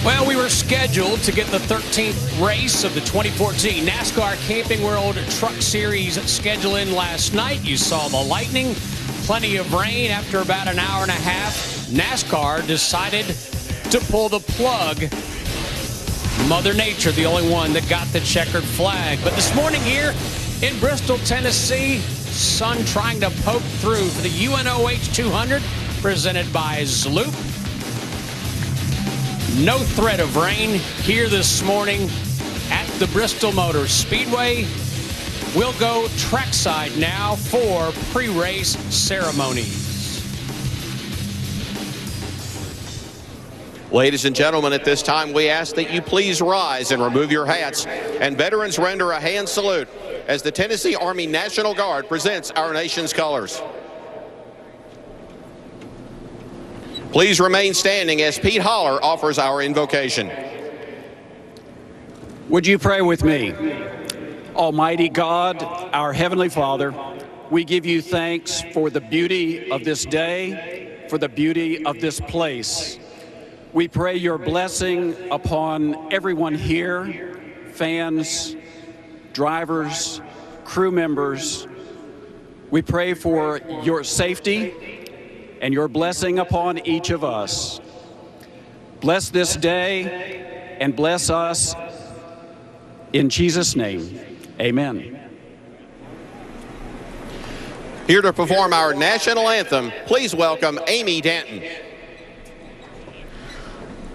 Well, we were scheduled to get the 13th race of the 2014 NASCAR Camping World Truck Series schedule in last night. You saw the lightning, plenty of rain. After about an hour and a half, NASCAR decided to pull the plug. Mother Nature, the only one that got the checkered flag. But this morning here in Bristol, Tennessee, sun trying to poke through for the Unoh 200 presented by Zloop. No threat of rain here this morning at the Bristol Motor Speedway. We'll go trackside now for pre-race ceremonies. Ladies and gentlemen, at this time, we ask that you please rise and remove your hats, and veterans render a hand salute as the Tennessee Army National Guard presents our nation's colors. Please remain standing as Pete Holler offers our invocation. Would you pray with me? Almighty God, our Heavenly Father, we give you thanks for the beauty of this day, for the beauty of this place. We pray your blessing upon everyone here, fans, drivers, crew members. We pray for your safety and your blessing upon each of us. Bless this day and bless us in Jesus' name. Amen. Here to perform our national anthem, please welcome Amy Danton.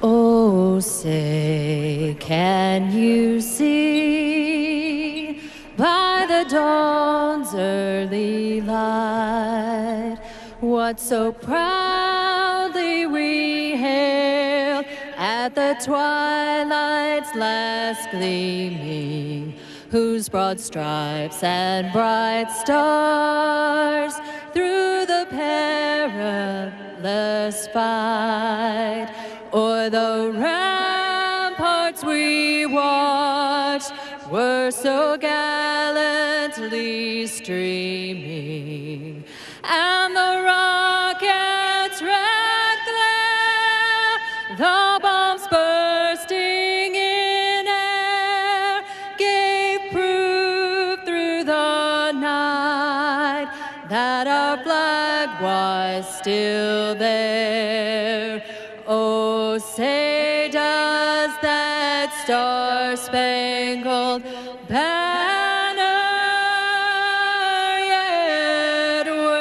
Oh, say, can you see by the dawn's early light what so proudly we hailed at the twilight's last gleaming, whose broad stripes and bright stars through the perilous fight o'er the ramparts we watched were so gallantly streaming, and the rocket's red glare, the bombs bursting in air, gave proof through the night that our flag was still there. Oh, say does that star-spangled banner yet wave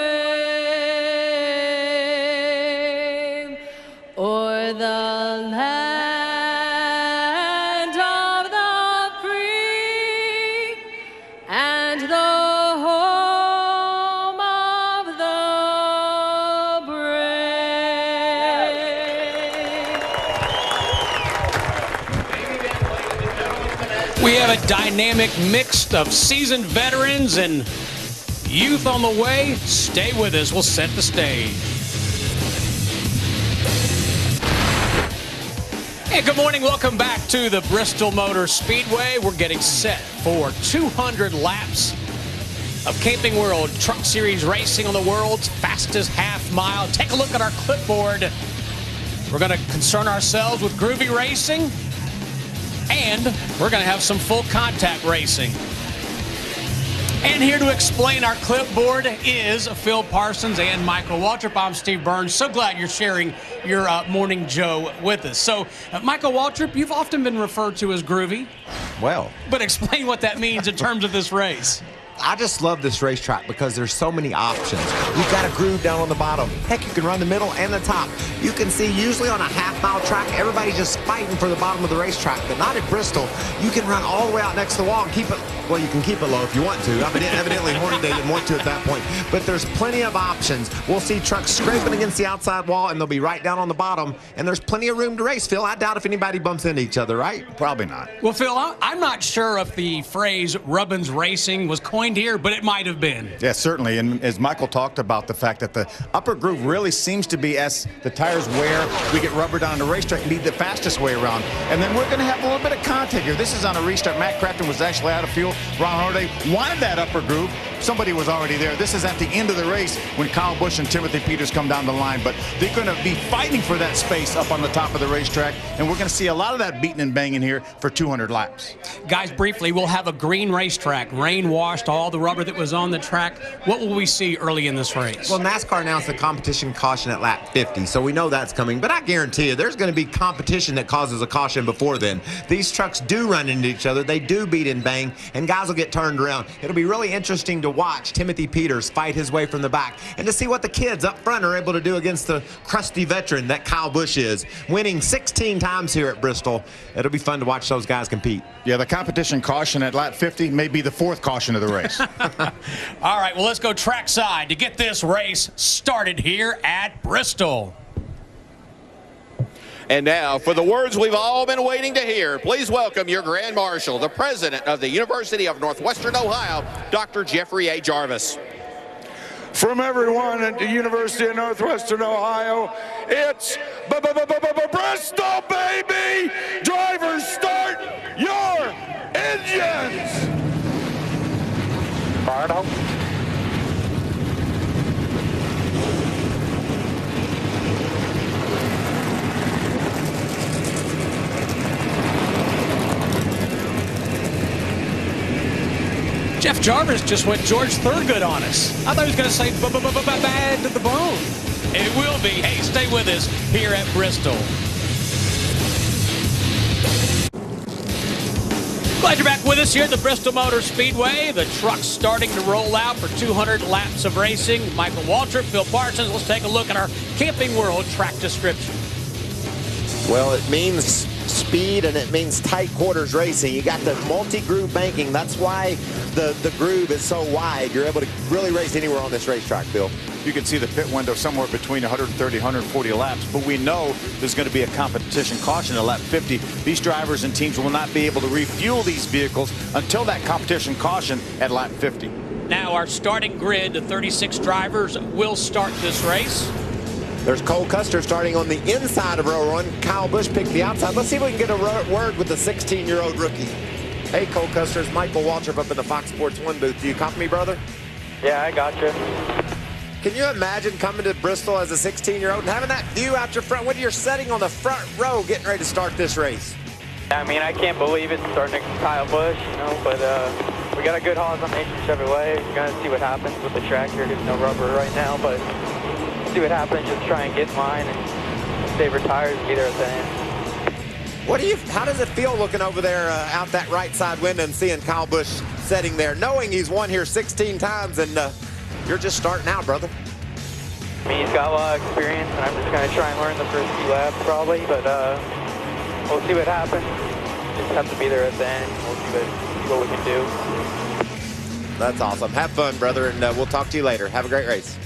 o'er the land of the free and the home of the brave. We have a dynamic mix of seasoned veterans and youth on the way. Stay with us. We'll set the stage. Hey, good morning. Welcome back to the Bristol Motor Speedway. We're getting set for 200 laps of Camping World Truck Series racing on the world's fastest half mile. Take a look at our clipboard. We're going to concern ourselves with groovy racing, and we're going to have some full contact racing. And here to explain our clipboard is Phil Parsons and Michael Waltrip. I'm Steve Burns. So glad you're sharing your Morning Joe with us. So, Michael Waltrip, you've often been referred to as groovy. Well, but explain what that means in terms of this race. I just love this racetrack because there's so many options. You've got a groove down on the bottom. Heck, you can run the middle and the top. You can see usually on a half-mile track, everybody's just fighting for the bottom of the racetrack, but not at Bristol. You can run all the way out next to the wall and keep it, well, you can keep it low if you want to. Evidently, Hornaday didn't want to at that point, but there's plenty of options. We'll see trucks scraping against the outside wall, and they'll be right down on the bottom, and there's plenty of room to race, Phil. I doubt if anybody bumps into each other, right? Probably not. Well, Phil, I'm not sure if the phrase Rubbins Racing was coined here, but it might have been. Yeah, certainly. And as Michael talked about, the fact that the upper groove really seems to be, as the tires wear, we get rubber down the racetrack and be the fastest way around. And then we're going to have a little bit of contact here. This is on a restart. Matt Crafton was actually out of fuel. Ron Hornaday wanted that upper groove. somebody was already there. This is at the end of the race when Kyle Busch and Timothy Peters come down the line. But they're going to be fighting for that space up on the top of the racetrack. And we're going to see a lot of that beating and banging here for 200 laps. Guys, briefly, we'll have a green racetrack. Rain washed all the rubber that was on the track. What will we see early in this race? Well, NASCAR announced a competition caution at lap 50, so we know that's coming. But I guarantee you, there's going to be competition that causes a caution before then. These trucks do run into each other. They do beat and bang, and guys will get turned around. It'll be really interesting to watch Timothy Peters fight his way from the back and to see what the kids up front are able to do against the crusty veteran that Kyle Busch is, winning 16 times here at Bristol. It'll be fun to watch those guys compete. Yeah, the competition caution at lap 50 may be the fourth caution of the race. All right, well, let's go trackside to get this race started here at Bristol. And now, for the words we've all been waiting to hear, please welcome your Grand Marshal, the President of the University of Northwestern Ohio, Dr. Jeffrey A. Jarvis. From everyone at the University of Northwestern Ohio, it's Bristol, baby! Drivers, start your engines! Fired up. Jeff Jarvis just went George Thorogood on us. I thought he was going to say bad to the bone. It will be. Hey, stay with us here at Bristol. Glad you're back with us here at the Bristol Motor Speedway. The truck's starting to roll out for 200 laps of racing. Michael Waltrip, Phil Parsons. Let's take a look at our Camping World track description. Well, it means speed and it means tight quarters racing. You got the multi-groove banking. That's why the groove is so wide. You're able to really race anywhere on this racetrack, Bill. You can see the pit window somewhere between 130, 140 laps, but we know there's going to be a competition caution at lap 50. These drivers and teams will not be able to refuel these vehicles until that competition caution at lap 50. Now our starting grid, the 36 drivers will start this race. There's Cole Custer starting on the inside of row one. Kyle Busch picked the outside. Let's see if we can get a word with the 16-year-old rookie. Hey, Cole Custer, it's Michael Waltrip up in the Fox Sports 1 booth. Do you copy me, brother? Yeah, I got you. Can you imagine coming to Bristol as a 16-year-old and having that view out your front when you're sitting on the front row getting ready to start this race? I mean, I can't believe it's starting to Kyle Busch, you know, but we got a good Haas on Nation Chevrolet. We're going to see what happens with the track here. There's no rubber right now, but see what happens. Just try and get mine and save our tires and be there at the end. How does it feel looking over there out that right side window and seeing Kyle Busch sitting there, knowing he's won here 16 times and you're just starting out, brother? I mean, he's got a lot of experience, and I'm just going to try and learn the first few laps probably, but we'll see what happens. Just have to be there at the end. We'll see what we can do. That's awesome. Have fun, brother, and we'll talk to you later. Have a great race.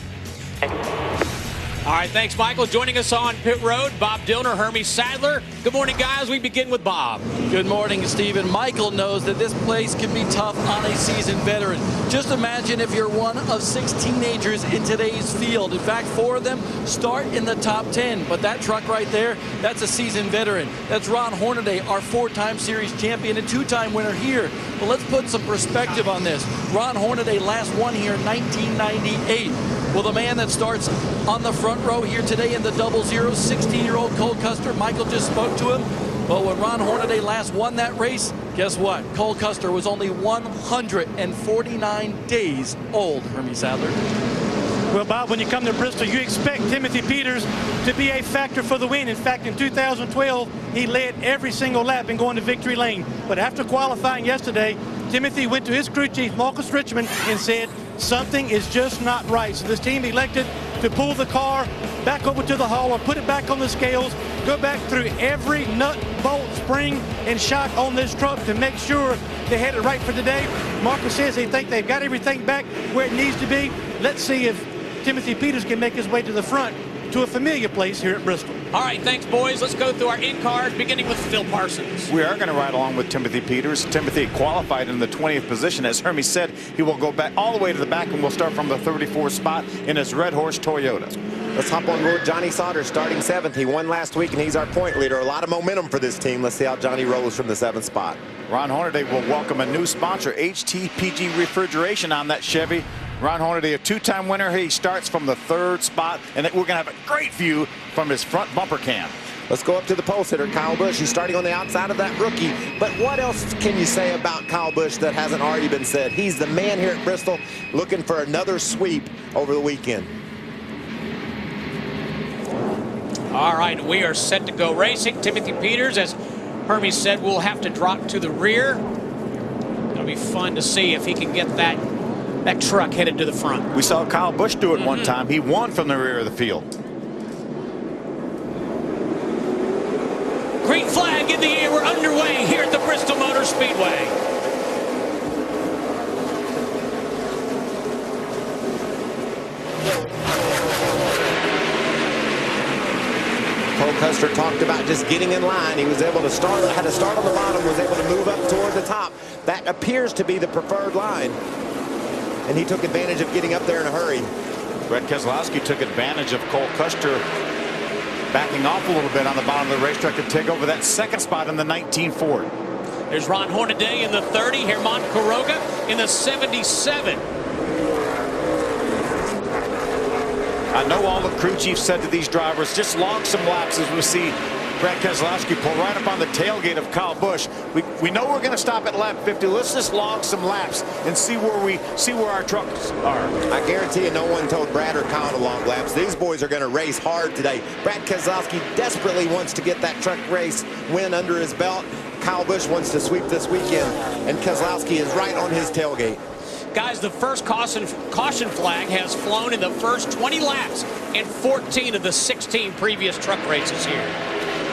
All right, thanks, Michael. Joining us on pit road, Bob Dillner, Hermie Sadler. Good morning, guys. We begin with Bob. Good morning, Stephen. Michael knows that this place can be tough on a seasoned veteran. Just imagine if you're one of 6 teenagers in today's field. In fact, 4 of them start in the top 10. But that truck right there, that's a seasoned veteran. That's Ron Hornaday, our 4-time series champion and 2-time winner here. But let's put some perspective on this. Ron Hornaday last won here in 1998. Well, the man that starts on the front row here today in the 00, 16-year-old Cole Custer, Michael just spoke to him. But when Ron Hornaday last won that race, guess what? Cole Custer was only 149 days old, Hermie Sadler. Well, Bob, when you come to Bristol, you expect Timothy Peters to be a factor for the win. In fact, in 2012, he led every single lap in going to victory lane. But after qualifying yesterday, Timothy went to his crew chief, Marcus Richmond, and said, something is just not right. So this team elected to pull the car back over to the hauler, put it back on the scales, go back through every nut, bolt, spring, and shock on this truck to make sure they had it right for today. Marcus says they think they've got everything back where it needs to be. Let's see if Timothy Peters can make his way to the front to a familiar place here at Bristol. All right, thanks, boys. Let's go through our in-cars, beginning with Phil Parsons. We are going to ride along with Timothy Peters. Timothy qualified in the 20th position. As Hermie said, he will go back all the way to the back, and we'll start from the 34th spot in his Red Horse Toyota. Let's hop on board Johnny Sauter, starting 7th. He won last week, and he's our point leader. A lot of momentum for this team. Let's see how Johnny rolls from the 7th spot. Ron Hornaday will welcome a new sponsor, HTPG Refrigeration, on that Chevy. Ron Hornaday, a two-time winner. He starts from the 3rd spot, and we're going to have a great view from his front bumper cam. Let's go up to the post hitter, Kyle Busch. He's starting on the outside of that rookie. But what else can you say about Kyle Busch that hasn't already been said? He's the man here at Bristol, looking for another sweep over the weekend. All right, we are set to go racing. Timothy Peters, as Hermie said, will have to drop to the rear. It'll be fun to see if he can get that truck headed to the front. We saw Kyle Busch do it one time. He won from the rear of the field. Green flag in the air. We're underway here at the Bristol Motor Speedway. Cole Custer talked about just getting in line. He was able to start, had to start on the bottom, was able to move up toward the top. That appears to be the preferred line. And he took advantage of getting up there in a hurry. Brett Keselowski took advantage of Cole Custer backing off a little bit on the bottom of the racetrack to take over that 2nd spot in the 19 Ford. There's Ron Hornaday in the 30, Herman Quiroga in the 77. I know all the crew chiefs said to these drivers, just log some laps as we see Brett Keselowski pull right up on the tailgate of Kyle Busch. We know we're going to stop at lap 50. Let's just log some laps and see where our trucks are. I guarantee you no one told Brad or Kyle to log laps. These boys are going to race hard today. Brad Keselowski desperately wants to get that truck race win under his belt. Kyle Busch wants to sweep this weekend, and Keselowski is right on his tailgate. Guys, the first caution flag has flown in the first 20 laps in 14 of the 16 previous truck races here.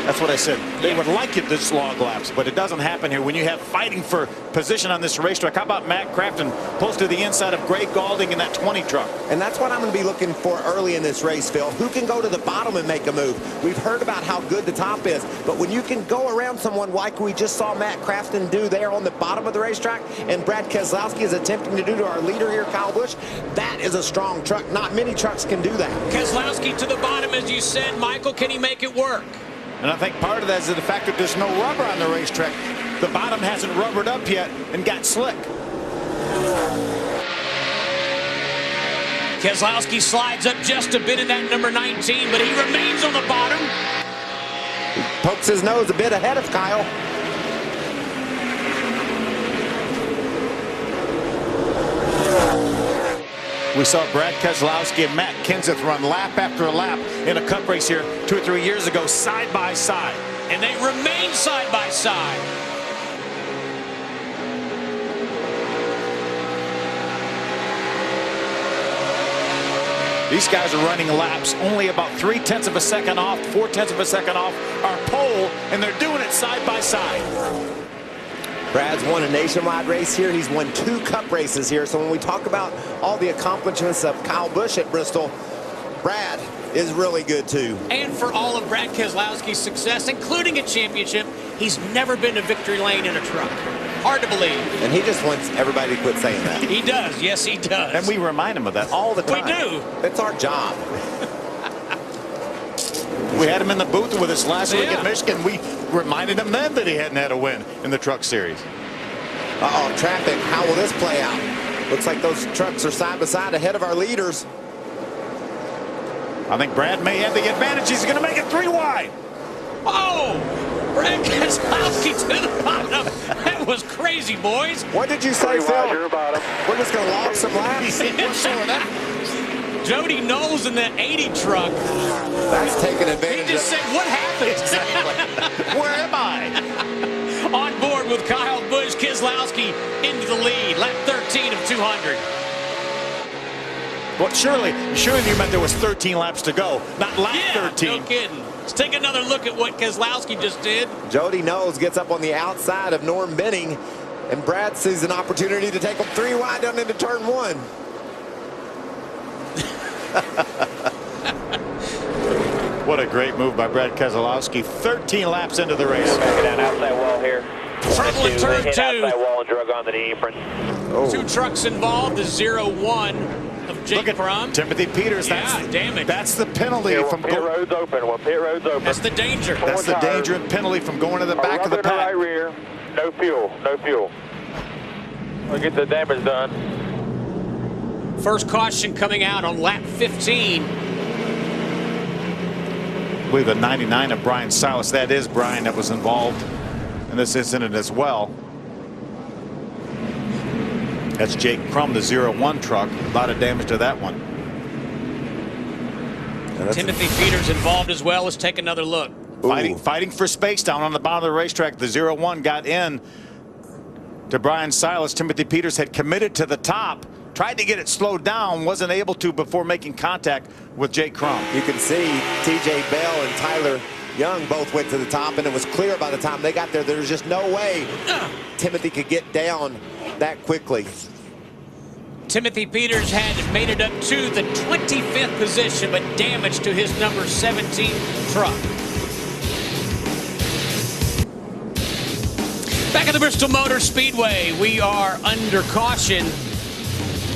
That's what I said. They would like it this log laps, but it doesn't happen here when you have fighting for position on this racetrack. How about Matt Crafton close to the inside of Greg Gaulding in that 20 truck? And that's what I'm going to be looking for early in this race, Phil. Who can go to the bottom and make a move? We've heard about how good the top is, but when you can go around someone like we just saw Matt Crafton do there on the bottom of the racetrack, and Brad Keselowski is attempting to do to our leader here, Kyle Busch, that is a strong truck. Not many trucks can do that. Keselowski to the bottom, as you said. Michael, can he make it work? And I think part of that is the fact that there's no rubber on the racetrack. The bottom hasn't rubbered up yet and got slick. Keselowski slides up just a bit in that number 19, but he remains on the bottom. He pokes his nose a bit ahead of Kyle. We saw Brad Keselowski and Matt Kenseth run lap after lap in a cup race here 2 or 3 years ago, side by side. And they remain side by side. These guys are running laps only about 0.3 of a second off, 0.4 of a second off our pole, and they're doing it side by side. Brad's won a nationwide race here, and he's won 2 cup races here. So when we talk about all the accomplishments of Kyle Busch at Bristol, Brad is really good too. And for all of Brad Keselowski's success, including a championship, he's never been to victory lane in a truck. Hard to believe. And he just wants everybody to quit saying that. He does. Yes, he does. And we remind him of that all the time. We do. It's our job. We had him in the booth with us last week at Michigan. We reminded him then that he hadn't had a win in the truck series. Uh-oh, traffic. How will this play out? Looks like those trucks are side by side ahead of our leaders. I think Brad may have the advantage. He's going to make it 3 wide. Oh! Brad Keselowski to the bottom. That was crazy, boys. What did you say, Phil? We're just going to log some laps. Jody Knowles in that 80 truck. That's taking advantage. He just said, what happened? Exactly. Where am I? On board with Kyle Busch, Keselowski into the lead. Lap 13 of 200. Well, surely you meant there was 13 laps to go, not lap 13. No kidding. Let's take another look at what Keselowski just did. Jody Knowles gets up on the outside of Norm Benning, and Brad sees an opportunity to take him 3 wide down into turn 1. What a great move by Brad Keselowski. 13 laps into the race. Back down outside wall here. Trouble in turn 2. Outside wall and drug onto the apron. Oh. 2 trucks involved. The 0-1 of Jake Crum. Timothy Peters. That's the penalty Yeah, from pit road's open. Pit road's open. That's the danger. That's the danger and penalty from going to the back of the pack. Right rear. No fuel. No fuel. We'll get the damage done. First caution coming out on lap 15. I believe the 99 of Brian Silas. That is Brian that was involved in this incident as well. That's Jake Crum, the 01 truck. A lot of damage to that one. Timothy Peters involved as well. Let's take another look. Fighting for space down on the bottom of the racetrack. The 01 got in to Brian Silas. Timothy Peters had committed to the top. Tried to get it slowed down, wasn't able to before making contact with Jake Crum. You can see TJ Bell and Tyler Young both went to the top, and it was clear by the time they got there, there was just no way Timothy could get down that quickly. Timothy Peters had made it up to the 25th position, but damage to his number 17 truck. Back at the Bristol Motor Speedway, we are under caution.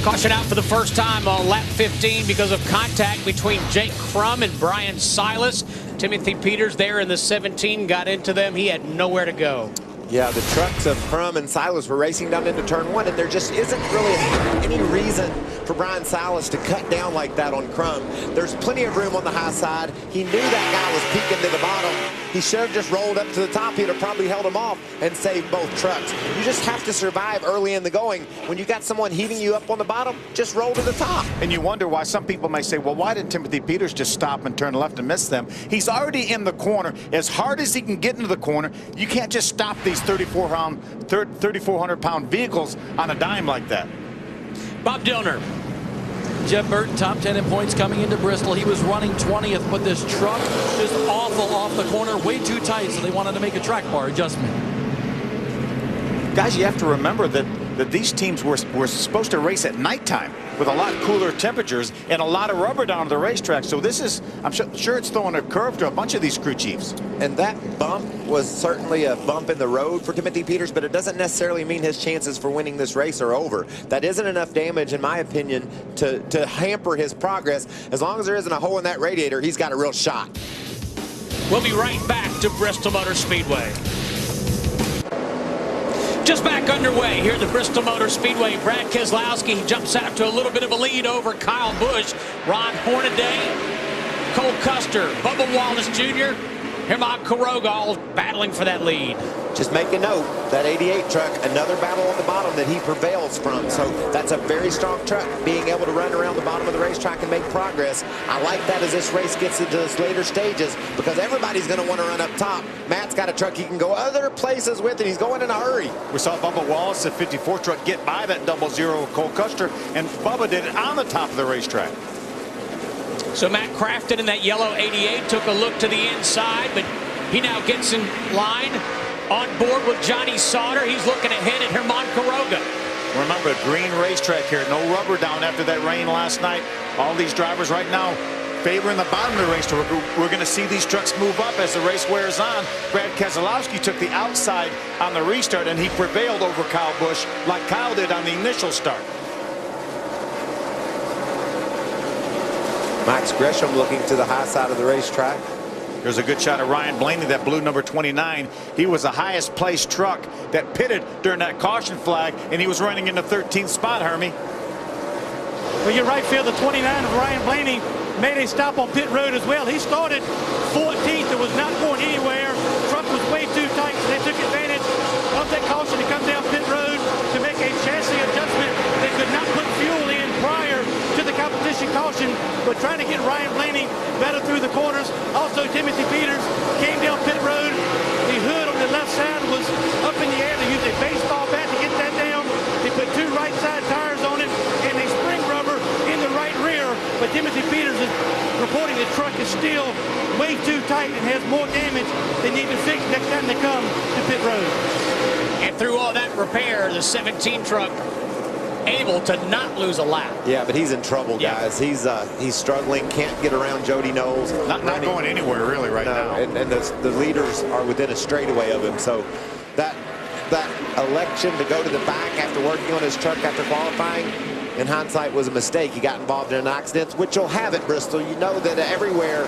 Caution out for the first time on lap 15 because of contact between Jake Crum and Brian Silas. Timothy Peters there in the 17 got into them. He had nowhere to go. Yeah, the trucks of Crum and Silas were racing down into turn one, and there just isn't really any reason for Brian Silas to cut down like that on Crum. There's plenty of room on the high side. He knew that guy was peeking to the bottom. He should have just rolled up to the top. He'd have probably held him off and saved both trucks. You just have to survive early in the going. When you got someone heating you up on the bottom, just roll to the top. And you wonder why some people may say, well, why didn't Timothy Peters just stop and turn left and miss them? He's already in the corner. As hard as he can get into the corner, you can't just stop these 3,400-pound vehicles on a dime like that. Bob Dillner. Jeff Burton, top 10 in points coming into Bristol. He was running 20th, but this truck just awful off the corner, way too tight, so they wanted to make a track bar adjustment. Guys, you have to remember that these teams were supposed to race at nighttime with a lot cooler temperatures and a lot of rubber down the racetrack. So this is, I'm sure it's throwing a curve to a bunch of these crew chiefs. And that bump was certainly a bump in the road for Timothy Peters, but it doesn't necessarily mean his chances for winning this race are over. That isn't enough damage, in my opinion, to hamper his progress. As long as there isn't a hole in that radiator, he's got a real shot. We'll be right back to Bristol Motor Speedway. Just back underway here at the Bristol Motor Speedway. Brad Keselowski jumps out to a little bit of a lead over Kyle Busch. Ron Hornaday, Cole Custer, Bubba Wallace Jr., Herman Quiroga all battling for that lead. Just make a note, that 88 truck, another battle on the bottom that he prevails from. So that's a very strong truck, being able to run around the bottom of the racetrack and make progress. I like that as this race gets into its later stages, because everybody's going to want to run up top. Matt's got a truck he can go other places with, and he's going in a hurry. We saw Bubba Wallace, the 54 truck, get by that 00 Cole Custer, and Bubba did it on the top of the racetrack. So Matt Crafton in that yellow 88 took a look to the inside, but he now gets in line on board with Johnny Sauter. He's looking ahead at Herman Quiroga. Remember, green racetrack here. No rubber down after that rain last night. All these drivers right now favoring the bottom of the race. We're going to see these trucks move up as the race wears on. Brad Keselowski took the outside on the restart, and he prevailed over Kyle Busch like Kyle did on the initial start. Max Gresham looking to the high side of the racetrack. There's a good shot of Ryan Blaney, that blue number 29. He was the highest placed truck that pitted during that caution flag, and he was running in the 13th spot, Hermie. Well, you're right, Phil. The 29 of Ryan Blaney made a stop on pit road as well. He started 14th and was not going anywhere. The truck was way too tight, so they took advantage of that caution to come down pit road to make a chassis adjustment. They could not put fuel in prior to the competition caution, but trying to get Ryan Blaney better through the corners. Also, Timothy Peters came down pit road. The hood on the left side was up in the air. They used a baseball bat to get that down. They put two right side tires on it and a spring rubber in the right rear. But Timothy Peters is reporting the truck is still way too tight and has more damage they need to fix next time they come to pit road. And through all that repair, the 17 truck able to not lose a lap. Yeah, but he's in trouble, guys. He's struggling, can't get around Jody Knowles. Not going anywhere really right now. And the leaders are within a straightaway of him. So that election to go to the back after working on his truck after qualifying, in hindsight was a mistake. He got involved in an accident, which you'll have at Bristol. You know that everywhere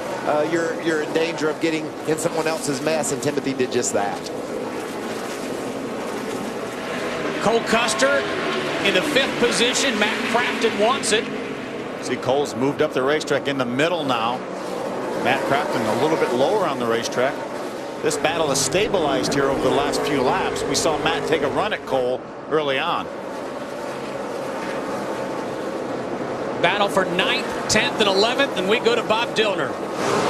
you're in danger of getting in someone else's mess, and Timothy did just that. Cole Custer in the 5th position. Matt Crafton wants it. See, Cole's moved up the racetrack in the middle now. Matt Crafton a little bit lower on the racetrack. This battle has stabilized here over the last few laps. We saw Matt take a run at Cole early on. Battle for 9th, 10th, and 11th, and we go to Bob Dillner.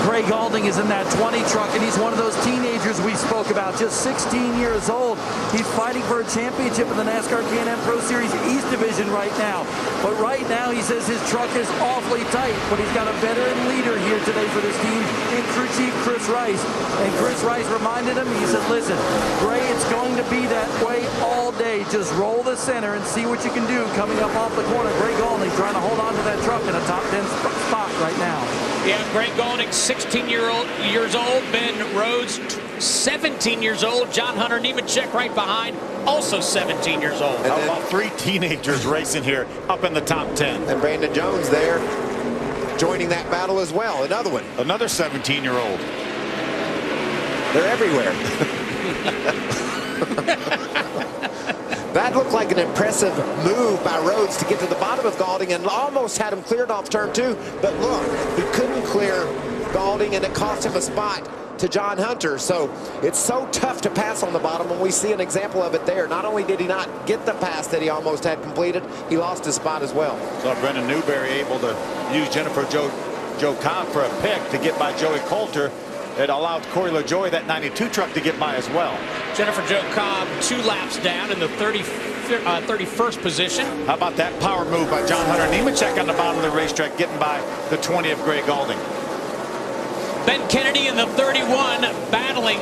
Greg Alding is in that 20 truck, and he's one of those teenagers we spoke about, just 16 years old. He's fighting for a championship in the NASCAR Can-Am Pro Series East Division right now. But right now, he says his truck is awfully tight, but he's got a veteran leader here today for this team in crew chief Chris Rice. And Chris Rice reminded him, he said, listen, Gray, it's going to be that way all day. Just roll the center and see what you can do coming up off the corner. Greg Alding trying to hold on to that truck in a top 10 spot right now. Yeah, Greg Golding, 16 years old. Ben Rhodes, 17 years old. John Hunter Nemechek right behind, also 17 years old. How about 3 teenagers racing here up in the top 10? And Brandon Jones there joining that battle as well. Another one. Another 17-year-old. They're everywhere. That looked like an impressive move by Rhodes to get to the bottom of Golding and almost had him cleared off turn 2. But look, he couldn't clear Golding, and it cost him a spot to John Hunter. So it's so tough to pass on the bottom, and we see an example of it there. Not only did he not get the pass that he almost had completed, he lost his spot as well. So Brendan Newberry able to use Jennifer Joe Cobb for a pick to get by Joey Coulter. It allowed Corey LaJoie, that 92 truck, to get by as well. Jennifer Joe Cobb 2 laps down in the 31st position. How about that power move by John Hunter Nemechek on the bottom of the racetrack, getting by the 20 of Greg Golding. Ben Kennedy in the 31 battling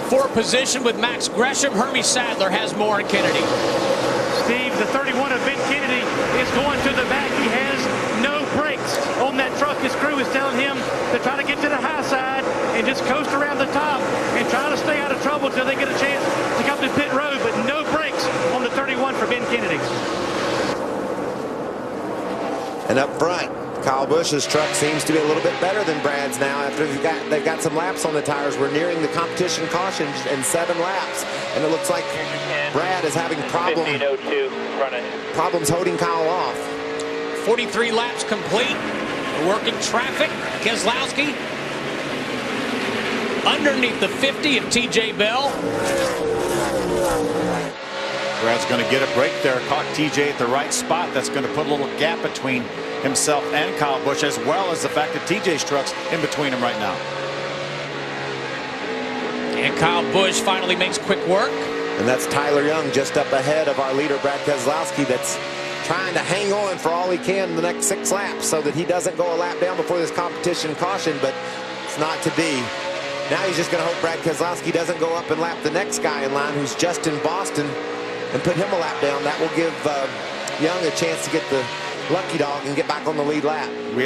for position with Max Gresham. Hermie Sadler has more in Kennedy. Steve, the 31 of Ben Kennedy is going to the back. He has no brakes on that truck. His crew is telling him to try to get to the high side and just coast around the top and try to stay out of trouble until they get a chance to come to pit road, but no brakes on the 31 for Ben Kennedy. And up front, Kyle Busch's truck seems to be a little bit better than Brad's now after they've got some laps on the tires. We're nearing the competition caution in 7 laps, and it looks like Brad is having problems holding Kyle off. 43 laps complete. Working traffic. Keselowski underneath the 50 of TJ Bell. Brad's going to get a break there. Caught TJ at the right spot. That's going to put a little gap between himself and Kyle Busch, as well as the fact that TJ's truck's in between him right now. And Kyle Busch finally makes quick work. And that's Tyler Young just up ahead of our leader, Brad Keselowski, that's trying to hang on for all he can in the next 6 laps so that he doesn't go a lap down before this competition caution, but it's not to be. Now he's just going to hope Brad Keselowski doesn't go up and lap the next guy in line who's just in Boston and put him a lap down. That will give Young a chance to get the lucky dog and get back on the lead lap. We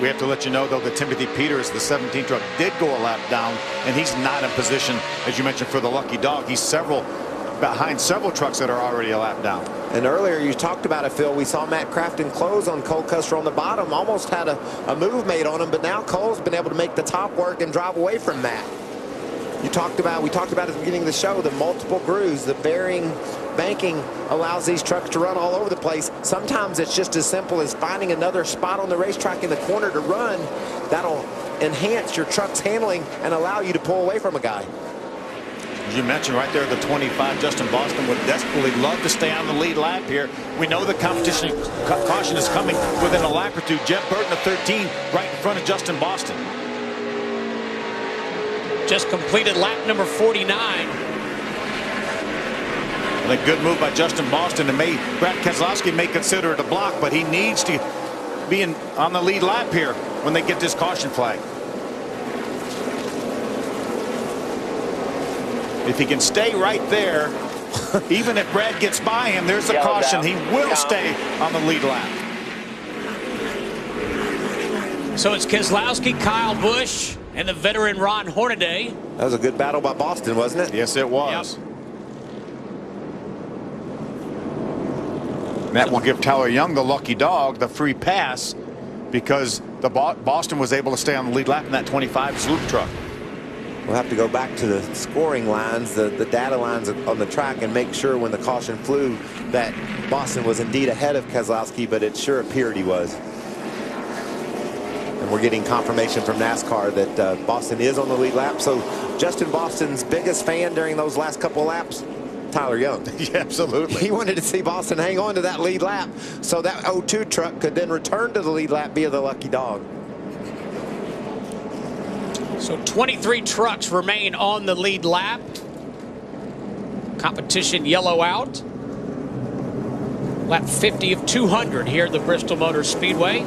have to let you know, though, that Timothy Peters, the 17 truck, did go a lap down, and he's not in position, as you mentioned, for the lucky dog. He's behind several trucks that are already a lap down. And earlier you talked about it, Phil. We saw Matt Crafton close on Cole Custer on the bottom, almost had a move made on him, but now Cole's been able to make the top work and drive away from that. We talked about at the beginning of the show, the multiple grooves, the bearing banking allows these trucks to run all over the place. Sometimes it's just as simple as finding another spot on the racetrack in the corner to run. That'll enhance your truck's handling and allow you to pull away from a guy. As you mentioned right there, the 25, Justin Boston would desperately love to stay on the lead lap here. We know the competition caution is coming within a lap or 2. Jeff Burton of 13 right in front of Justin Boston. Just completed lap number 49. And a good move by Justin Boston, and Brad Keselowski may consider it a block, but he needs to be on the lead lap here when they get this caution flag. If he can stay right there, even if Brad gets by him, there's a caution. He will stay on the lead lap. So it's Keselowski, Kyle Busch, and the veteran Ron Hornaday. That was a good battle by Boston, wasn't it? Yes, it was. Yep. And that will give Tyler Young, the lucky dog, the free pass, because the Boston was able to stay on the lead lap in that 25 Sloop truck. We'll have to go back to the scoring lines, the data lines on the track, and make sure when the caution flew that Boston was indeed ahead of Keselowski, but it sure appeared he was. And we're getting confirmation from NASCAR that Boston is on the lead lap. So Justin Boston's biggest fan during those last couple of laps, Tyler Young. Yeah, absolutely. He wanted to see Boston hang on to that lead lap so that 02 truck could then return to the lead lap via the lucky dog. So 23 trucks remain on the lead lap. Competition yellow out. Lap 50 of 200 here at the Bristol Motor Speedway.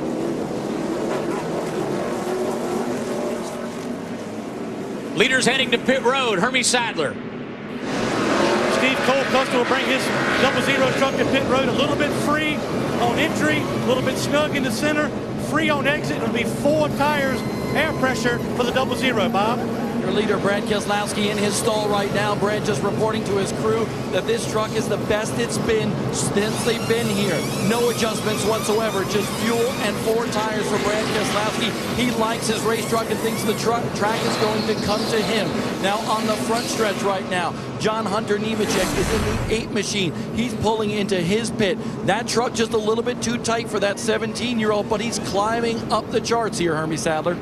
Leaders heading to pit road, Hermie Sadler. Steve Cole-Custer will bring his 00 truck to pit road a little bit free on entry, a little bit snug in the center, free on exit. It'll be 4 tires, air pressure for the 00, Bob. Your leader, Brad Keselowski, in his stall right now. Brad just reporting to his crew that this truck is the best it's been since they've been here. No adjustments whatsoever, just fuel and 4 tires for Brad Keselowski. He likes his race truck and thinks the track is going to come to him. Now on the front stretch right now, John Hunter Nemechek is in the 8 machine. He's pulling into his pit. That truck just a little bit too tight for that 17-year-old, but he's climbing up the charts here, Hermie Sadler.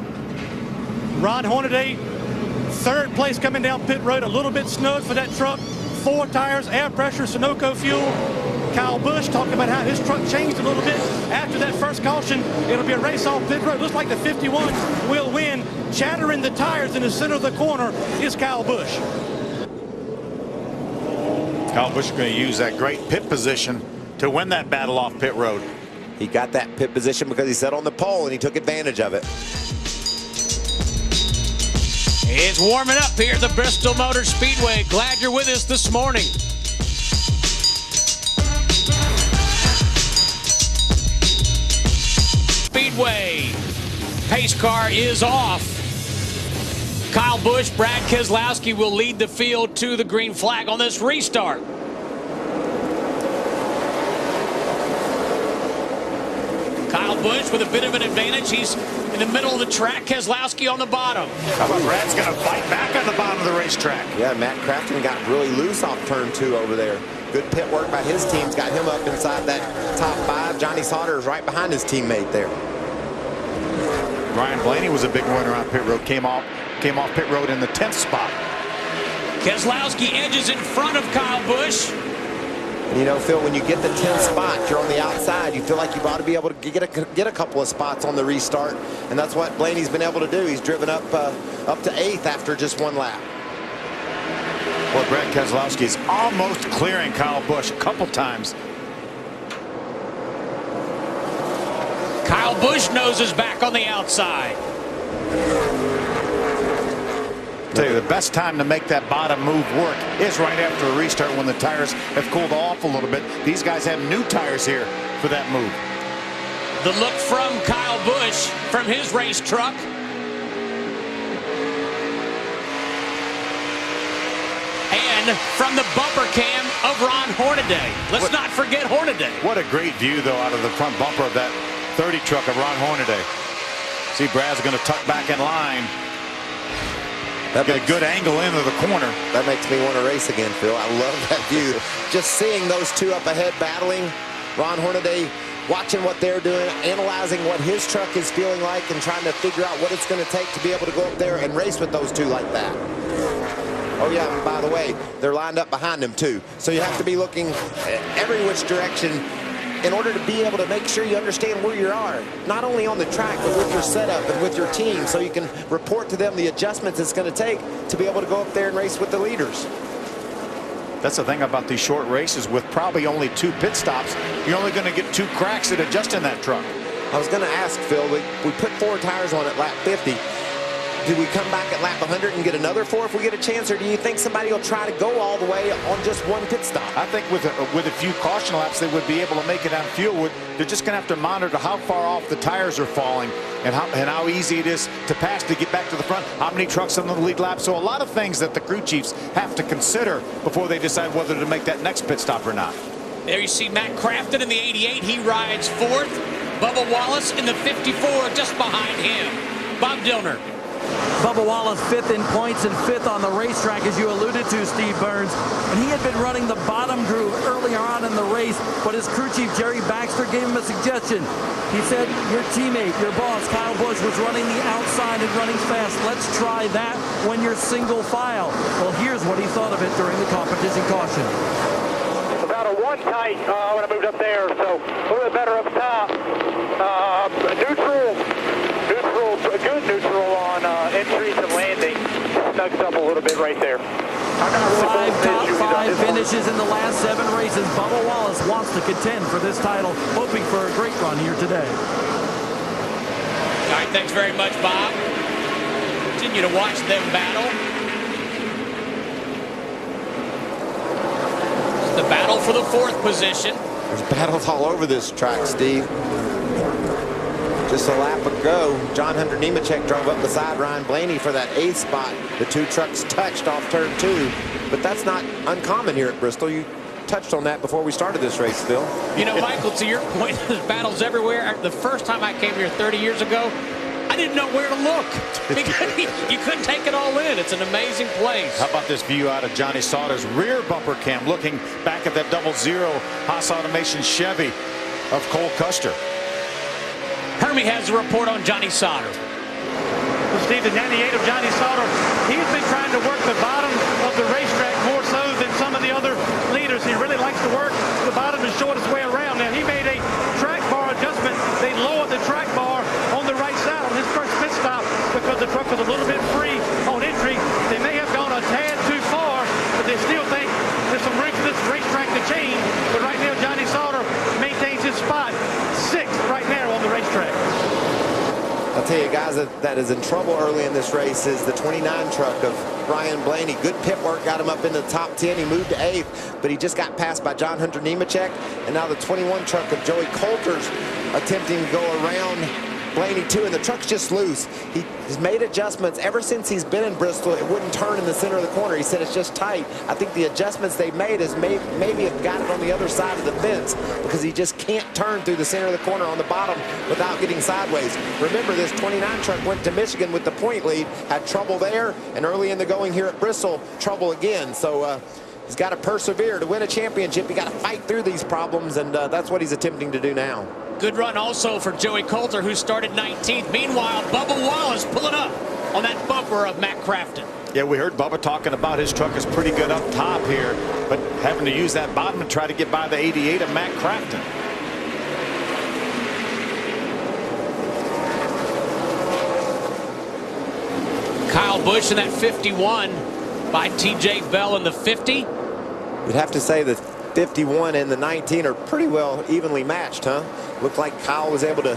Ron Hornaday, 3rd place coming down pit road, a little bit snug for that truck. 4 tires, air pressure, Sunoco fuel. Kyle Busch talking about how his truck changed a little bit after that first caution. It'll be a race off pit road. Looks like the 51 will win. Chattering the tires in the center of the corner is Kyle Busch. Kyle Busch is going to use that great pit position to win that battle off pit road. He got that pit position because he sat on the pole and he took advantage of it. It's warming up here at the Bristol Motor Speedway. Glad you're with us this morning. Speedway. Pace car is off. Kyle Busch, Brad Keselowski will lead the field to the green flag on this restart. Kyle Busch with a bit of an advantage. He's in the middle of the track. Keselowski on the bottom. How about Brad's going to fight back on the bottom of the racetrack? Yeah, Matt Crafton got really loose off turn 2 over there. Good pit work by his team's got him up inside that top 5. Johnny Sauter is right behind his teammate there. Ryan Blaney was a big winner on pit road. Came off pit road in the 10th spot. Keselowski edges in front of Kyle Busch. And you know, Phil, when you get the 10th spot, you're on the outside. You feel like you ought to be able to get a couple of spots on the restart, and that's what Blaney's been able to do. He's driven up to 8th after just 1 lap. Well, Brad Keselowski is almost clearing Kyle Busch a couple times. Kyle Busch noses back on the outside. I'll tell you, the best time to make that bottom move work is right after a restart when the tires have cooled off a little bit. These guys have new tires here for that move. The look from Kyle Busch from his race truck. And from the bumper cam of Ron Hornaday. Let's not forget Hornaday. What a great view, though, out of the front bumper of that 30 truck of Ron Hornaday. See, Brad's going to tuck back in line. Get a good angle into the corner. That makes me want to race again, Phil. I love that view. Just seeing those 2 up ahead battling. Ron Hornaday watching what they're doing, analyzing what his truck is feeling like, and trying to figure out what it's going to take to be able to go up there and race with those 2 like that. Oh, yeah, and by the way, they're lined up behind him, too. So you have to be looking every which direction in order to be able to make sure you understand where you are, not only on the track, but with your setup and with your team, so you can report to them the adjustments it's going to take to be able to go up there and race with the leaders. That's the thing about these short races. With probably only 2 pit stops, you're only going to get 2 cracks at adjusting that truck. I was going to ask, Phil, we put 4 tires on at lap 50. Do we come back at lap 100 and get another 4 if we get a chance, or do you think somebody will try to go all the way on just 1 pit stop? I think with a few caution laps, they would be able to make it on fuel. They're just going to have to monitor how far off the tires are falling and how easy it is to pass to get back to the front, how many trucks on the lead lap. So a lot of things that the crew chiefs have to consider before they decide whether to make that next pit stop or not. There you see Matt Crafton in the 88. He rides fourth. Bubba Wallace in the 54 just behind him. Bob Dillner. Bubba Wallace fifth in points and fifth on the racetrack, as you alluded to, Steve Burns. And he had been running the bottom groove earlier on in the race, but his crew chief, Jerry Baxter, gave him a suggestion. He said, your teammate, your boss, Kyle Busch, was running the outside and running fast. Let's try that when you're single file. Well, here's what he thought of it during the competition caution. About a one tight when I moved up there, so a little bit better up top. A good neutral on entries and landing. Snugs up a little bit right there. Five top five finishes in the last 7 races. Bubba Wallace wants to contend for this title, hoping for a great run here today. All right, thanks very much, Bob. Continue to watch them battle. It's the battle for the 4th position. There's battles all over this track, Steve. Just a lap ago, John Hunter Nemechek drove up beside Ryan Blaney for that 8th spot. The 2 trucks touched off turn 2, but that's not uncommon here at Bristol. You touched on that before we started this race, Phil. You know, Michael, to your point, there's battles everywhere. The first time I came here 30 years ago, I didn't know where to look because you couldn't take it all in. It's an amazing place. How about this view out of Johnny Sauter's rear bumper cam, looking back at that 00 Haas Automation Chevy of Cole Custer. Hermie has a report on Johnny Sauter. Well, Steve, the 98 of Johnny Sauter, he's been trying to work the bottom of the racetrack more so than some of the other leaders. He really likes to work the bottom the shortest way around. Now, he made a track bar adjustment. They lowered the track bar on the right side on his first pit stop because the truck was a little bit free on entry. They may have gone a tad too far, but they still think there's some room for this racetrack to change. But right now, Johnny Sauter maintains his spot 6th right now on the racetrack. I'll tell you, guys, that is in trouble early in this race is the 29 truck of Ryan Blaney. Good pit work got him up in the top 10. He moved to 8th, but he just got passed by John Hunter Nemechek. And now the 21 truck of Joey Coulter's attempting to go around Blaney too, and the truck's just loose. He's made adjustments ever since he's been in Bristol. It wouldn't turn in the center of the corner. He said it's just tight. I think the adjustments they've made is maybe have got it on the other side of the fence because he just can't turn through the center of the corner on the bottom without getting sideways. Remember, this 29 truck went to Michigan with the point lead, had trouble there, and early in the going here at Bristol, trouble again. So he's got to persevere to win a championship. You got to fight through these problems, and that's what he's attempting to do now. Good run also for Joey Coulter, who started 19th. Meanwhile, Bubba Wallace pulling up on that bumper of Matt Crafton. Yeah, we heard Bubba talking about his truck is pretty good up top here, but having to use that bottom to try to get by the 88 of Matt Crafton. Kyle Busch in that 51 by TJ Bell in the 50. You'd have to say the 51 and the 19 are pretty well evenly matched, huh? Looked like Kyle was able to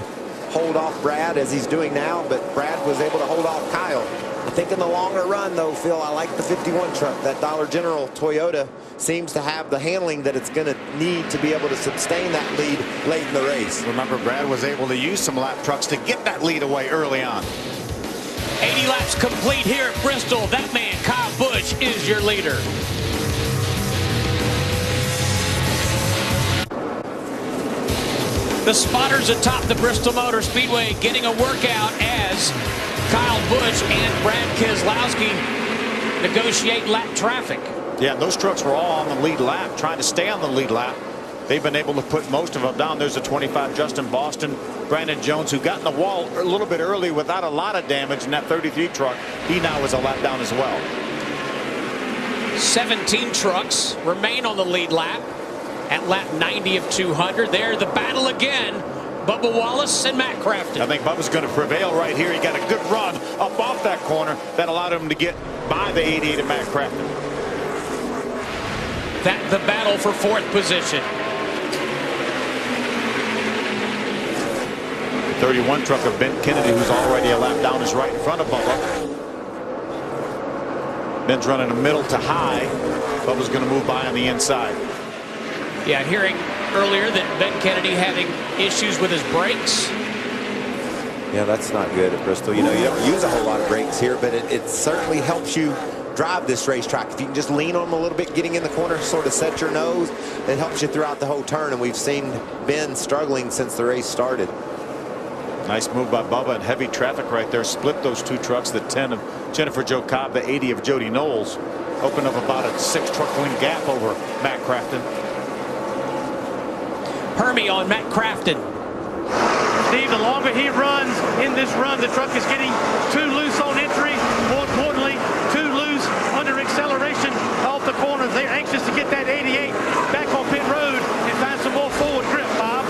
hold off Brad as he's doing now, but Brad was able to hold off Kyle. I think in the longer run, though, Phil, I like the 51 truck. That Dollar General Toyota seems to have the handling that it's going to need to be able to sustain that lead late in the race. Remember, Brad was able to use some lap trucks to get that lead away early on. 80 laps complete here at Bristol. That man, Kyle Busch, is your leader. The spotters atop the Bristol Motor Speedway getting a workout as Kyle Busch and Brad Keselowski negotiate lap traffic. Yeah, those trucks were all on the lead lap, trying to stay on the lead lap. They've been able to put most of them down. There's a 25 Justin Boston, Brandon Jones, who got in the wall a little bit early without a lot of damage in that 33 truck. He now is a lap down as well. 17 trucks remain on the lead lap at lap 90 of 200. There, the battle again. Bubba Wallace and Matt Crafton. I think Bubba's going to prevail right here. He got a good run up off that corner that allowed him to get by the 88 of Matt Crafton. That the battle for 4th position. 31 truck of Ben Kennedy, who's already a lap down, is right in front of Bubba. Ben's running a middle to high. Bubba's going to move by on the inside. Yeah, hearing earlier that Ben Kennedy having issues with his brakes. Yeah, that's not good at Bristol. You know, you don't use a whole lot of brakes here, but it certainly helps you drive this racetrack. If you can just lean on them a little bit, getting in the corner, sort of set your nose, it helps you throughout the whole turn. And we've seen Ben struggling since the race started. Nice move by Bubba, and heavy traffic right there. Split those two trucks, the 10 of Jennifer Jo Cobb, the 80 of Jody Knowles. Opened up about a 6-truck length gap over Matt Crafton. Hermie on Matt Crafton. Steve, the longer he runs in this run, the truck is getting too loose on entry. More importantly, too loose under acceleration off the corners. They're anxious to get that 88 back on pit road and find some more forward grip, Bob.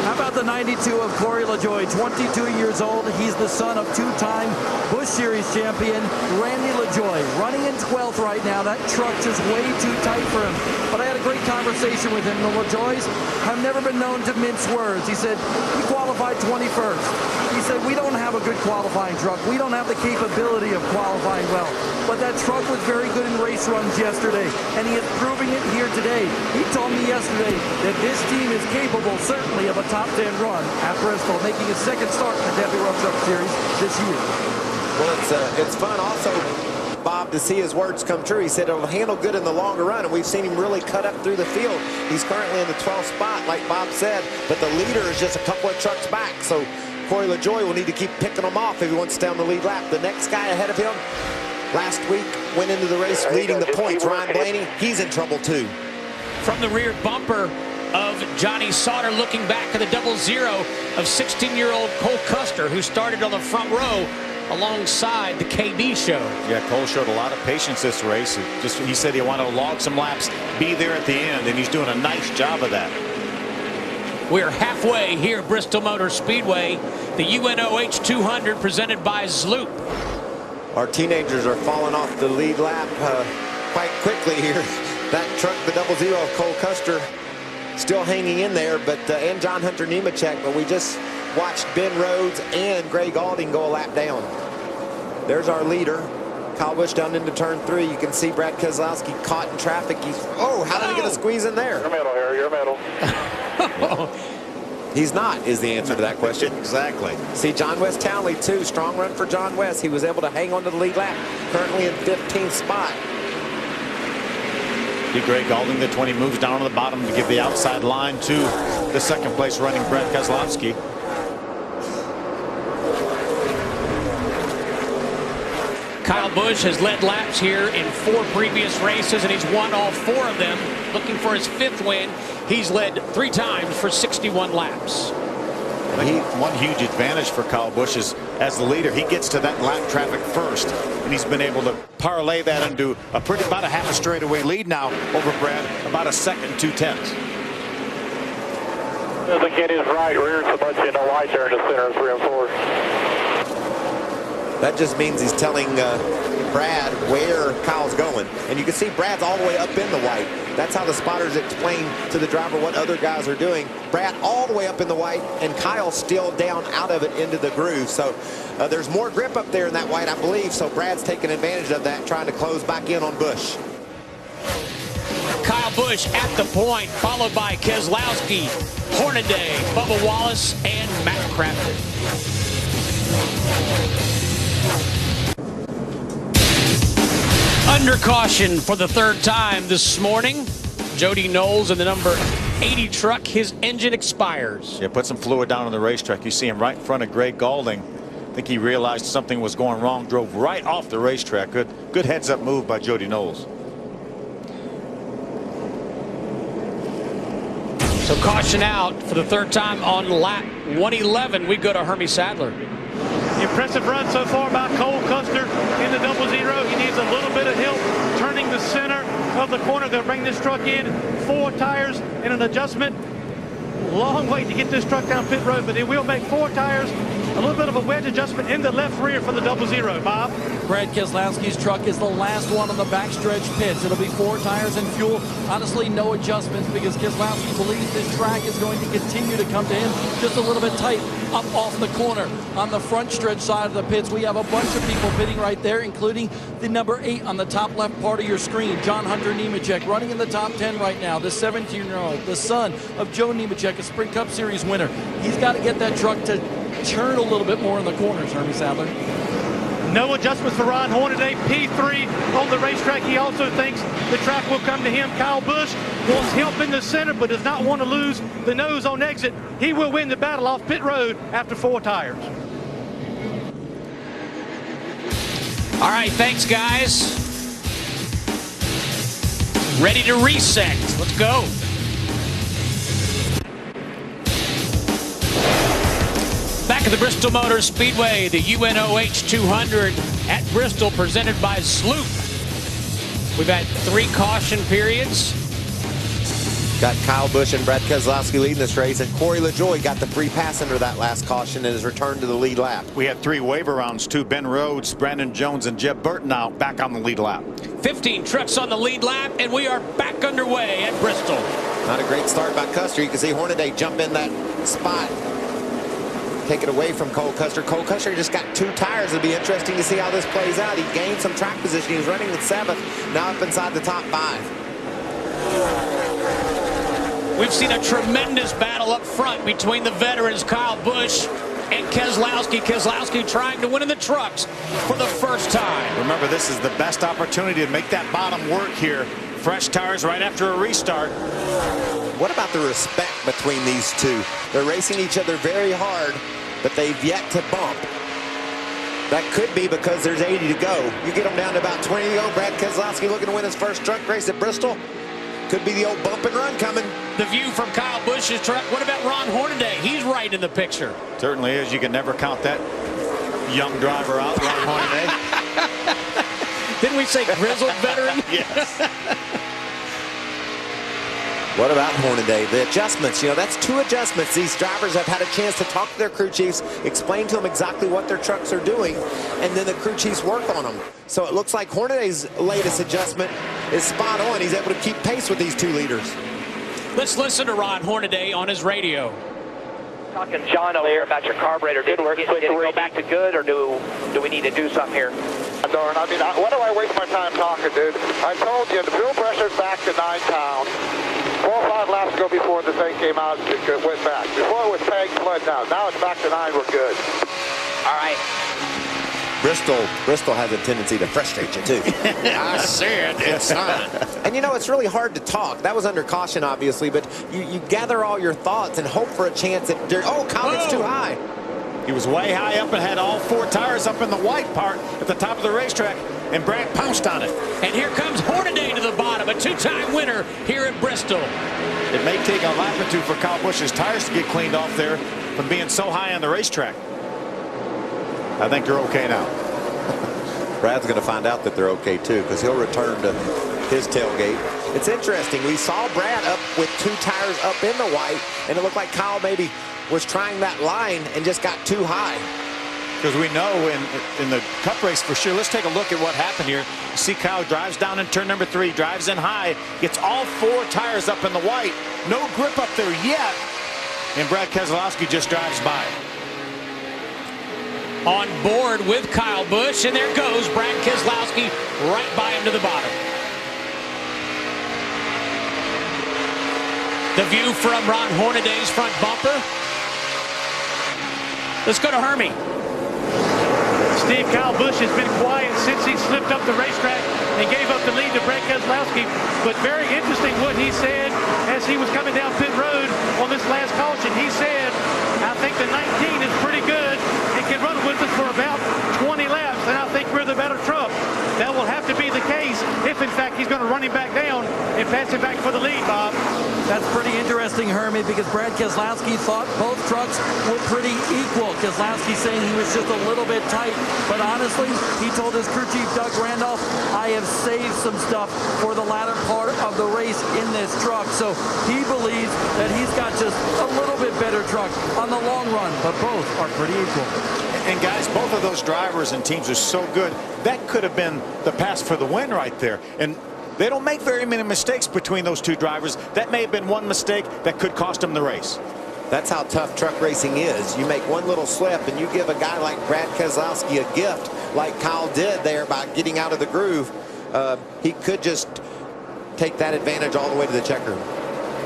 How about the 92 of Corey LaJoie, 22 years old. He's the son of two-time Busch Series champion Randy LaJoie. Running in 12th right now. That truck's just way too tight for him. But I had a great conversation with him. The LaJoies have never been known to mince words. He said, he qualified 21st. He said, we don't have a good qualifying truck. We don't have the capability of qualifying well. But that truck was very good in race runs yesterday, and he is proving it here today. He told me yesterday that this team is capable, certainly, of a top 10 run at Bristol, making his second start in the Debbie Rough Truck Series this year. Well, it's fun also, Bob, to see his words come true. He said it'll handle good in the longer run, and we've seen him really cut up through the field. He's currently in the 12th spot, like Bob said, but the leader is just a couple of trucks back. So Corey LaJoie will need to keep picking them off if he wants to stay on the lead lap. The next guy ahead of him last week went into the race leading the points. Ryan Blaney, he's in trouble too. From the rear bumper of Johnny Sauter, looking back at the 0-0 of 16-year-old Cole Custer, who started on the front row alongside the KB show. Yeah, Cole showed a lot of patience this race. He said he wanted to log some laps, be there at the end, and he's doing a nice job of that. We're halfway here at Bristol Motor Speedway. The Unoh H200 presented by Zloop. Our teenagers are falling off the lead lap quite quickly here. That truck, the 0-0 of Cole Custer, still hanging in there, but and John Hunter Nemechek, but we just watched Ben Rhodes and Greg Alding go a lap down. There's our leader, Kyle Busch, down into turn 3. You can see Brad Keselowski caught in traffic. How did he get a squeeze in there? Your middle, Harry, your middle. He's not, is the answer to that question. Exactly. See, John West Townley, too. Strong run for John West. He was able to hang on to the lead lap, currently in 15th spot. Greg Alding, the 20, moves down to the bottom to give the outside line to the second place running Brad Keselowski. Kyle Busch has led laps here in 4 previous races, and he's won all 4 of them. Looking for his 5th win. He's led 3 times for 61 laps. One huge advantage for Kyle Busch is, as the leader, he gets to that lap traffic first, and he's been able to parlay that into about a half a straightaway lead now over Brad, about a second and 2/10. The kid is right, rear so much in the light there in the center of 3 and 4. That just means he's telling Brad where Kyle's going. And you can see Brad's all the way up in the white. That's how the spotters explain to the driver what other guys are doing. Brad all the way up in the white, and Kyle still down out of it into the groove. So there's more grip up there in that white, I believe. So Brad's taking advantage of that, trying to close back in on Busch. Kyle Busch at the point, followed by Keselowski, Hornaday, Bubba Wallace, and Matt Crafton. Under caution for the 3rd time this morning. Jody Knowles in the number 80 truck. His engine expires. Yeah, put some fluid down on the racetrack. You see him right in front of Greg Galding. I think he realized something was going wrong, drove right off the racetrack. Good heads-up move by Jody Knowles. So caution out for the 3rd time on lap 111. We go to Hermie Sadler. Impressive run so far by Cole Custer in the 0-0. He needs a little bit of help turning the center of the corner. They'll bring this truck in, 4 tires and an adjustment. Long way to get this truck down pit road, but it will make 4 tires, a little bit of a wedge adjustment in the left rear for the 0-0. Bob? Brad Keselowski's truck is the last one on the backstretch pits. It'll be 4 tires and fuel. Honestly, no adjustments because Keselowski believes this track is going to continue to come to him just a little bit tight up off the corner. On the front stretch side of the pits, we have a bunch of people pitting right there, including the number 8 on the top left part of your screen, John Hunter Nemechek, running in the top 10 right now. The 17-year-old, the son of Joe Nemechek, a Sprint Cup Series winner. He's got to get that truck to turn a little bit more in the corners, Hermie Sadler. No adjustments for Ron Hornaday. P3 on the racetrack. He also thinks the track will come to him. Kyle Busch wants help in the center, but does not want to lose the nose on exit. He will win the battle off pit road after 4 tires. All right, thanks, guys. Ready to reset. Let's go. Back at the Bristol Motor Speedway, the Unoh 200 at Bristol, presented by Sloop. We've had 3 caution periods. Got Kyle Busch and Brad Keselowski leading this race, and Corey LaJoie got the free pass under that last caution and has returned to the lead lap. We had 3 waiver rounds too. Ben Rhodes, Brandon Jones, and Jeb Burton now back on the lead lap. 15 trucks on the lead lap, and we are back underway at Bristol. Not a great start by Custer. You can see Hornaday jump in that spot. Take it away from Cole Custer. Cole Custer just got 2 tires. It'll be interesting to see how this plays out. He gained some track position. He was running with 7th, now up inside the top 5. We've seen a tremendous battle up front between the veterans Kyle Busch and Keselowski. Keselowski trying to win in the trucks for the first time. Remember, this is the best opportunity to make that bottom work here. Fresh tires right after a restart. What about the respect between these two? They're racing each other very hard, but they've yet to bump. That could be because there's 80 to go. You get them down to about 20 to go. Brad Keselowski looking to win his first truck race at Bristol. Could be the old bump and run coming. The view from Kyle Busch's truck. What about Ron Hornaday? He's right in the picture. Certainly is. You can never count that young driver out, Ron Hornaday. Didn't we say grizzled veteran? Yes. What about Hornaday? The adjustments, you know, that's 2 adjustments. These drivers have had a chance to talk to their crew chiefs, explain to them exactly what their trucks are doing, and then the crew chiefs work on them. So it looks like Hornaday's latest adjustment is spot on. He's able to keep pace with these 2 leaders. Let's listen to Ron Hornaday on his radio. Talking John over here about your carburetor. Did it go back to good, or do we need to do something here? Darn, I mean, what do I waste my time talking, dude? I told you, the fuel pressure's back to 9 pounds. 4 or 5 laps ago before the thing came out, it went back. Before it was pegged, flood down. Now it's back to 9, we're good. All right. Bristol has a tendency to frustrate you, too. I said it's on. And, you know, it's really hard to talk. That was under caution, obviously, but you gather all your thoughts and hope for a chance at... Oh, Kyle gets too high. He was way high up and had all 4 tires up in the white part at the top of the racetrack, and Brad pounced on it. And here comes Hornaday to the bottom, a 2-time winner here at Bristol. It may take a lap or 2 for Kyle Busch's tires to get cleaned off there from being so high on the racetrack. I think they're okay now. Brad's going to find out that they're okay, too, because he'll return to his tailgate. It's interesting. We saw Brad up with 2 tires up in the white, and it looked like Kyle maybe was trying that line and just got too high. Because we know in the Cup race for sure. Let's take a look at what happened here. You see Kyle drives down in turn number 3, drives in high, gets all 4 tires up in the white. No grip up there yet, and Brad Keselowski just drives by. On board with Kyle Busch, and there goes Brad Keselowski right by him to the bottom. The view from Ron Hornaday's front bumper. Let's go to Hermie. Steve, Kyle Busch has been quiet since he slipped up the racetrack and gave up the lead to Brad Keselowski. But very interesting what he said as he was coming down pit road on this last caution. He said, I think the 19 is pretty good and can run with us for about 20 laps, and I think we're the better truck. That will have to be the case if, in fact, he's going to run him back down and pass him back for the lead, Bob. That's pretty interesting, Hermie, because Brad Keselowski thought both trucks were pretty equal. Keselowski saying he was just a little bit tight, but honestly, he told his crew chief, Doug Randolph, I have saved some stuff for the latter part of the race in this truck. So he believes that he's got just a little bit better truck on the long run, but both are pretty equal. And guys, both of those drivers and teams are so good. That could have been the pass for the win right there. And they don't make very many mistakes between those 2 drivers. That may have been one mistake that could cost them the race. That's how tough truck racing is. You make one little slip and you give a guy like Brad Keselowski a gift like Kyle did there by getting out of the groove. He could just take that advantage all the way to the checker.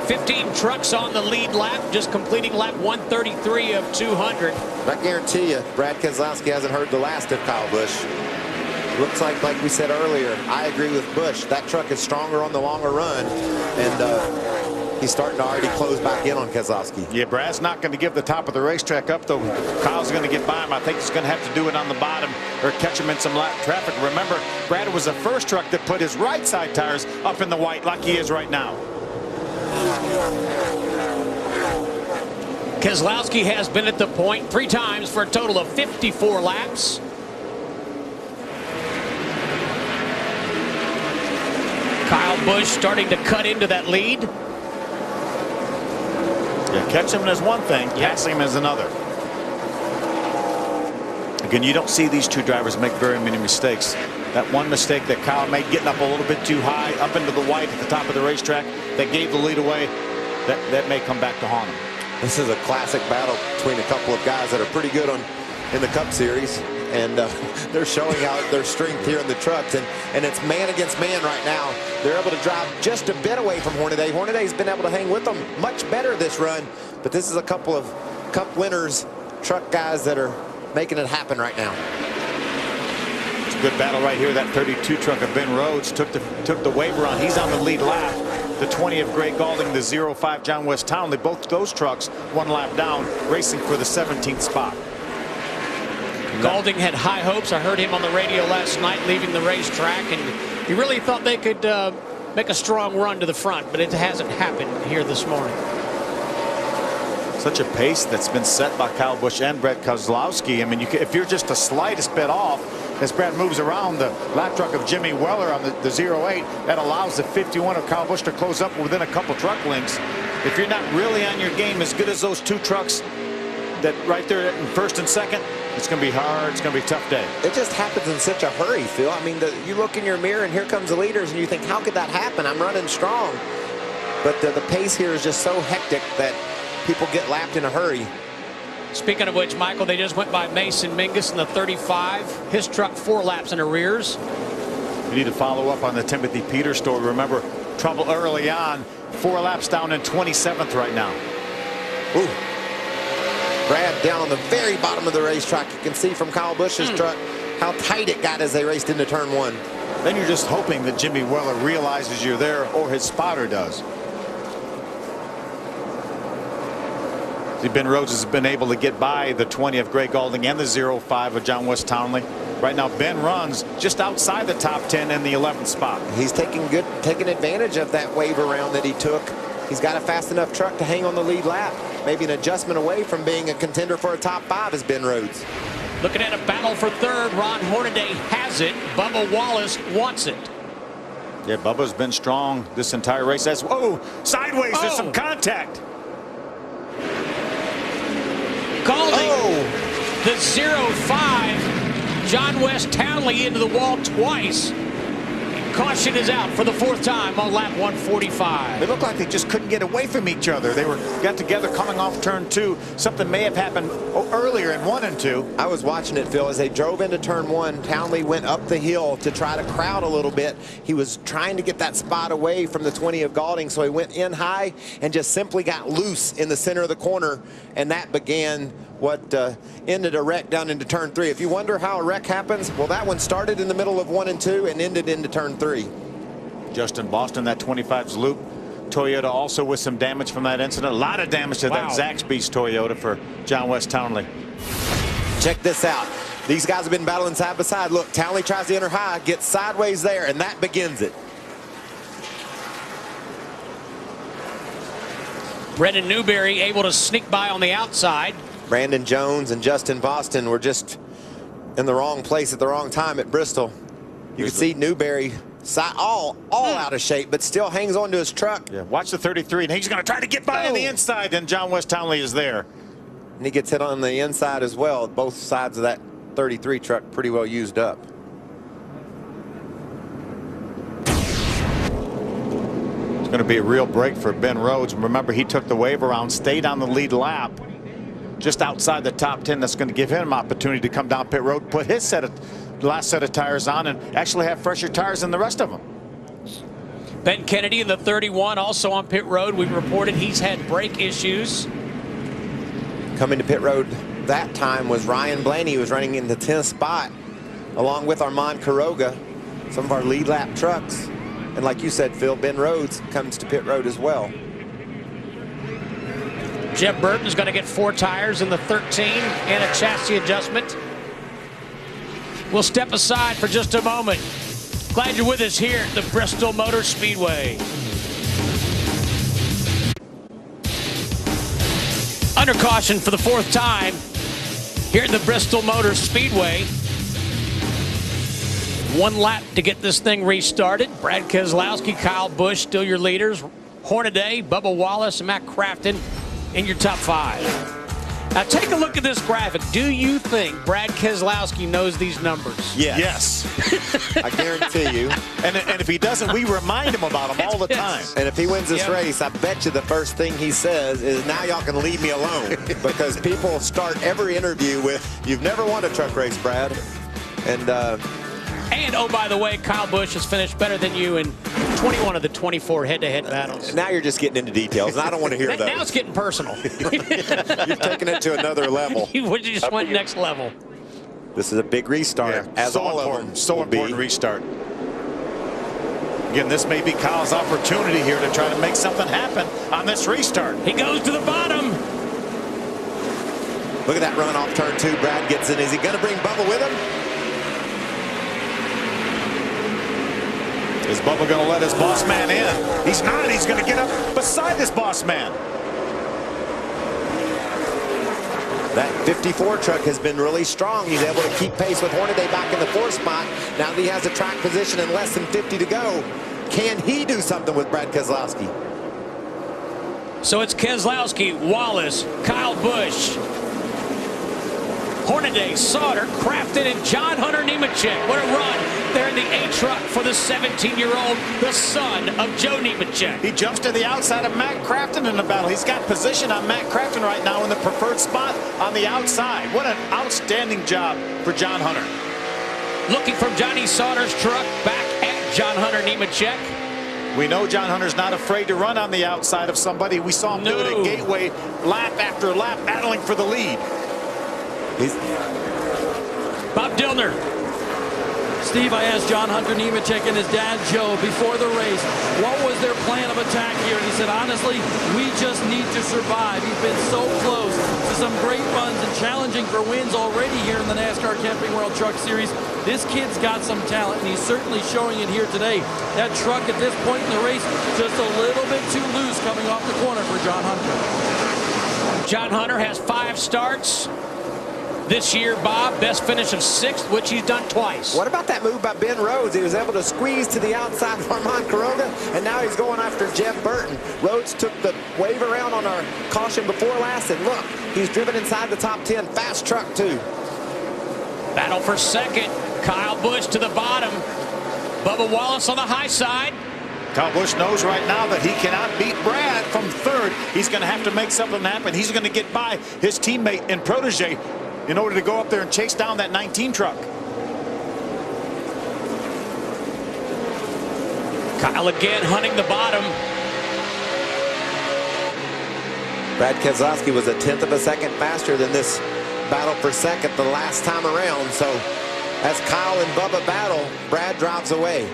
15 trucks on the lead lap, just completing lap 133 of 200. I guarantee you, Brad Keselowski hasn't heard the last of Kyle Busch. Looks like we said earlier, I agree with Busch. That truck is stronger on the longer run, and he's starting to already close back in on Keselowski. Yeah, Brad's not going to give the top of the racetrack up, though. Kyle's going to get by him. I think he's going to have to do it on the bottom or catch him in some lap traffic. Remember, Brad was the first truck that put his right side tires up in the white like he is right now. Keselowski has been at the point 3 times for a total of 54 laps. Kyle Busch starting to cut into that lead. Yeah, catching him is one thing, passing him is another. Again, you don't see these two drivers make very many mistakes. That one mistake that Kyle made, getting up a little bit too high, up into the white at the top of the racetrack, that gave the lead away, that may come back to haunt him. This is a classic battle between a couple of guys that are pretty good in the Cup Series, and they're showing out their strength here in the trucks, and it's man against man right now. They're able to drive just a bit away from Hornaday. Hornaday's been able to hang with them much better this run, but this is a couple of Cup winners, truck guys that are making it happen right now. It's a good battle right here. That 32 truck of Ben Rhodes took the wave run. He's on the lead lap. The 20 of Greg Gaulding, the 05 John West Townley, both those trucks 1 lap down, racing for the 17th spot. Gaulding had high hopes. I heard him on the radio last night leaving the racetrack, and he really thought they could make a strong run to the front, but it hasn't happened here this morning. Such a pace that's been set by Kyle Busch and Brad Keselowski. I mean, if you're just the slightest bit off, as Brad moves around the lap truck of Jimmy Weller on the 08, that allows the 51 of Kyle Busch to close up within a couple truck lengths. If you're not really on your game as good as those two trucks that right there in first and second, it's going to be hard. It's going to be a tough day. It just happens in such a hurry, Phil. I mean, you look in your mirror and here comes the leaders and you think, how could that happen? I'm running strong. But the pace here is just so hectic that people get lapped in a hurry. Speaking of which, Michael, they just went by Mason Mingus in the 35. His truck 4 laps in arrears. We need to follow up on the Timothy Peters story. Remember, trouble early on. 4 laps down in 27th right now. Ooh. Brad down on the very bottom of the racetrack. You can see from Kyle Busch's truck how tight it got as they raced into turn 1. Then you're just hoping that Jimmy Weller realizes you're there, or his spotter does. See, Ben Rhodes has been able to get by the 20 of Greg Gaulding and the 05 of John West Townley. Right now, Ben runs just outside the top 10 in the 11th spot. He's taking advantage of that wave around that he took. He's got a fast enough truck to hang on the lead lap. Maybe an adjustment away from being a contender for a top 5 is Ben Rhodes. Looking at a battle for third. Ron Hornaday has it. Bubba Wallace wants it. Yeah, Bubba's been strong this entire race. Whoa, sideways, there's some contact. Gaulding, the 05 John West Townley into the wall twice. Caution is out for the 4th time on lap 145. They look like they just couldn't get away from each other. They got together coming off turn 2. Something may have happened earlier in 1 and 2. I was watching it, Phil, as they drove into turn 1. Townley went up the hill to try to crowd a little bit. He was trying to get that spot away from the 20 of Gaulding, so he went in high and just simply got loose in the center of the corner, and that began what ended a wreck down into turn 3. If you wonder how a wreck happens, well, that one started in the middle of 1 and 2 and ended into turn 3. Justin Boston, that 25's loop. Toyota also with some damage from that incident. A lot of damage to that Zaxby's Toyota for John West Townley. Check this out. These guys have been battling side by side. Look, Townley tries to enter high, gets sideways there, and that begins it. Brendan Newberry able to sneak by on the outside. Brandon Jones and Justin Boston were just in the wrong place at the wrong time at Bristol. You can see Newberry all out of shape, but still hangs on to his truck. Yeah, watch the 33, and he's going to try to get by on the inside, and John West Townley is there. And he gets hit on the inside as well. Both sides of that 33 truck pretty well used up. It's going to be a real break for Ben Rhodes. Remember, he took the wave around, stayed on the lead lap, just outside the top 10. That's going to give him an opportunity to come down pit road, put his last set of tires on, and actually have fresher tires than the rest of them. Ben Kennedy in the 31, also on pit road. We reported he's had brake issues. Coming to pit road that time was Ryan Blaney, who was running in the 10th spot, along with Armand Quiroga, some of our lead lap trucks. And like you said, Phil, Ben Rhodes comes to pit road as well. Jeff Burton's going to get 4 tires in the 13 and a chassis adjustment. We'll step aside for just a moment. Glad you're with us here at the Bristol Motor Speedway. Under caution for the 4th time here at the Bristol Motor Speedway. 1 lap to get this thing restarted. Brad Keselowski, Kyle Busch, still your leaders. Hornaday, Bubba Wallace, and Matt Crafton in your top 5. Now take a look at this graphic. Do you think Brad Keselowski knows these numbers? Yes. I guarantee you. And if he doesn't, we remind him about them all the time. And if he wins this race, I bet you the first thing he says is, now y'all can leave me alone. Because people start every interview with, you've never won a truck race, Brad. And oh, by the way, Kyle Busch has finished better than you in 21 of the 24 head-to-head battles. Now you're just getting into details, and I don't want to hear those. Now it's getting personal. You've taken it to another level. You just went next level. This is a big restart, as so all important, of them so important restart. Again, this may be Kyle's opportunity here to try to make something happen on this restart. He goes to the bottom. Look at that run off turn 2. Brad gets in. Is he going to bring Bubba with him? Is Bubba going to let his boss man in? He's not. He's going to get up beside his boss man. That 54 truck has been really strong. He's able to keep pace with Hornaday back in the 4th spot. Now that he has a track position and less than 50 to go, can he do something with Brad Keselowski? So it's Keselowski, Wallace, Kyle Busch, Hornaday, Sauter, Crafton, and John Hunter Nemechek. What a run there in the A truck for the 17-year-old, the son of Joe Nemechek. He jumps to the outside of Matt Crafton in the battle. He's got position on Matt Crafton right now in the preferred spot on the outside. What an outstanding job for John Hunter. Looking from Johnny Sauter's truck back at John Hunter Nemechek. We know John Hunter's not afraid to run on the outside of somebody. We saw him do it at Gateway lap after lap, battling for the lead. Bob Dillner. Steve, I asked John Hunter Nemechek and his dad Joe before the race, what was their plan of attack here? And he said, honestly, we just need to survive. He's been so close to some great runs and challenging for wins already here in the NASCAR Camping World Truck Series. This kid's got some talent, and he's certainly showing it here today. That truck at this point in the race, just a little bit too loose coming off the corner for John Hunter. John Hunter has 5 starts. This year, Bob, best finish of 6th, which he's done twice. What about that move by Ben Rhodes? He was able to squeeze to the outside of Armand Quiroga, and now he's going after Jeff Burton. Rhodes took the wave around on our caution before last, and look, he's driven inside the top 10. Fast truck, too. Battle for 2nd. Kyle Busch to the bottom. Bubba Wallace on the high side. Kyle Busch knows right now that he cannot beat Brad from 3rd. He's going to have to make something happen. He's going to get by his teammate and protege in order to go up there and chase down that 19 truck. Kyle again hunting the bottom. Brad Keselowski was 1/10 of a second faster than this battle for 2nd the last time around. So as Kyle and Bubba battle, Brad drives away.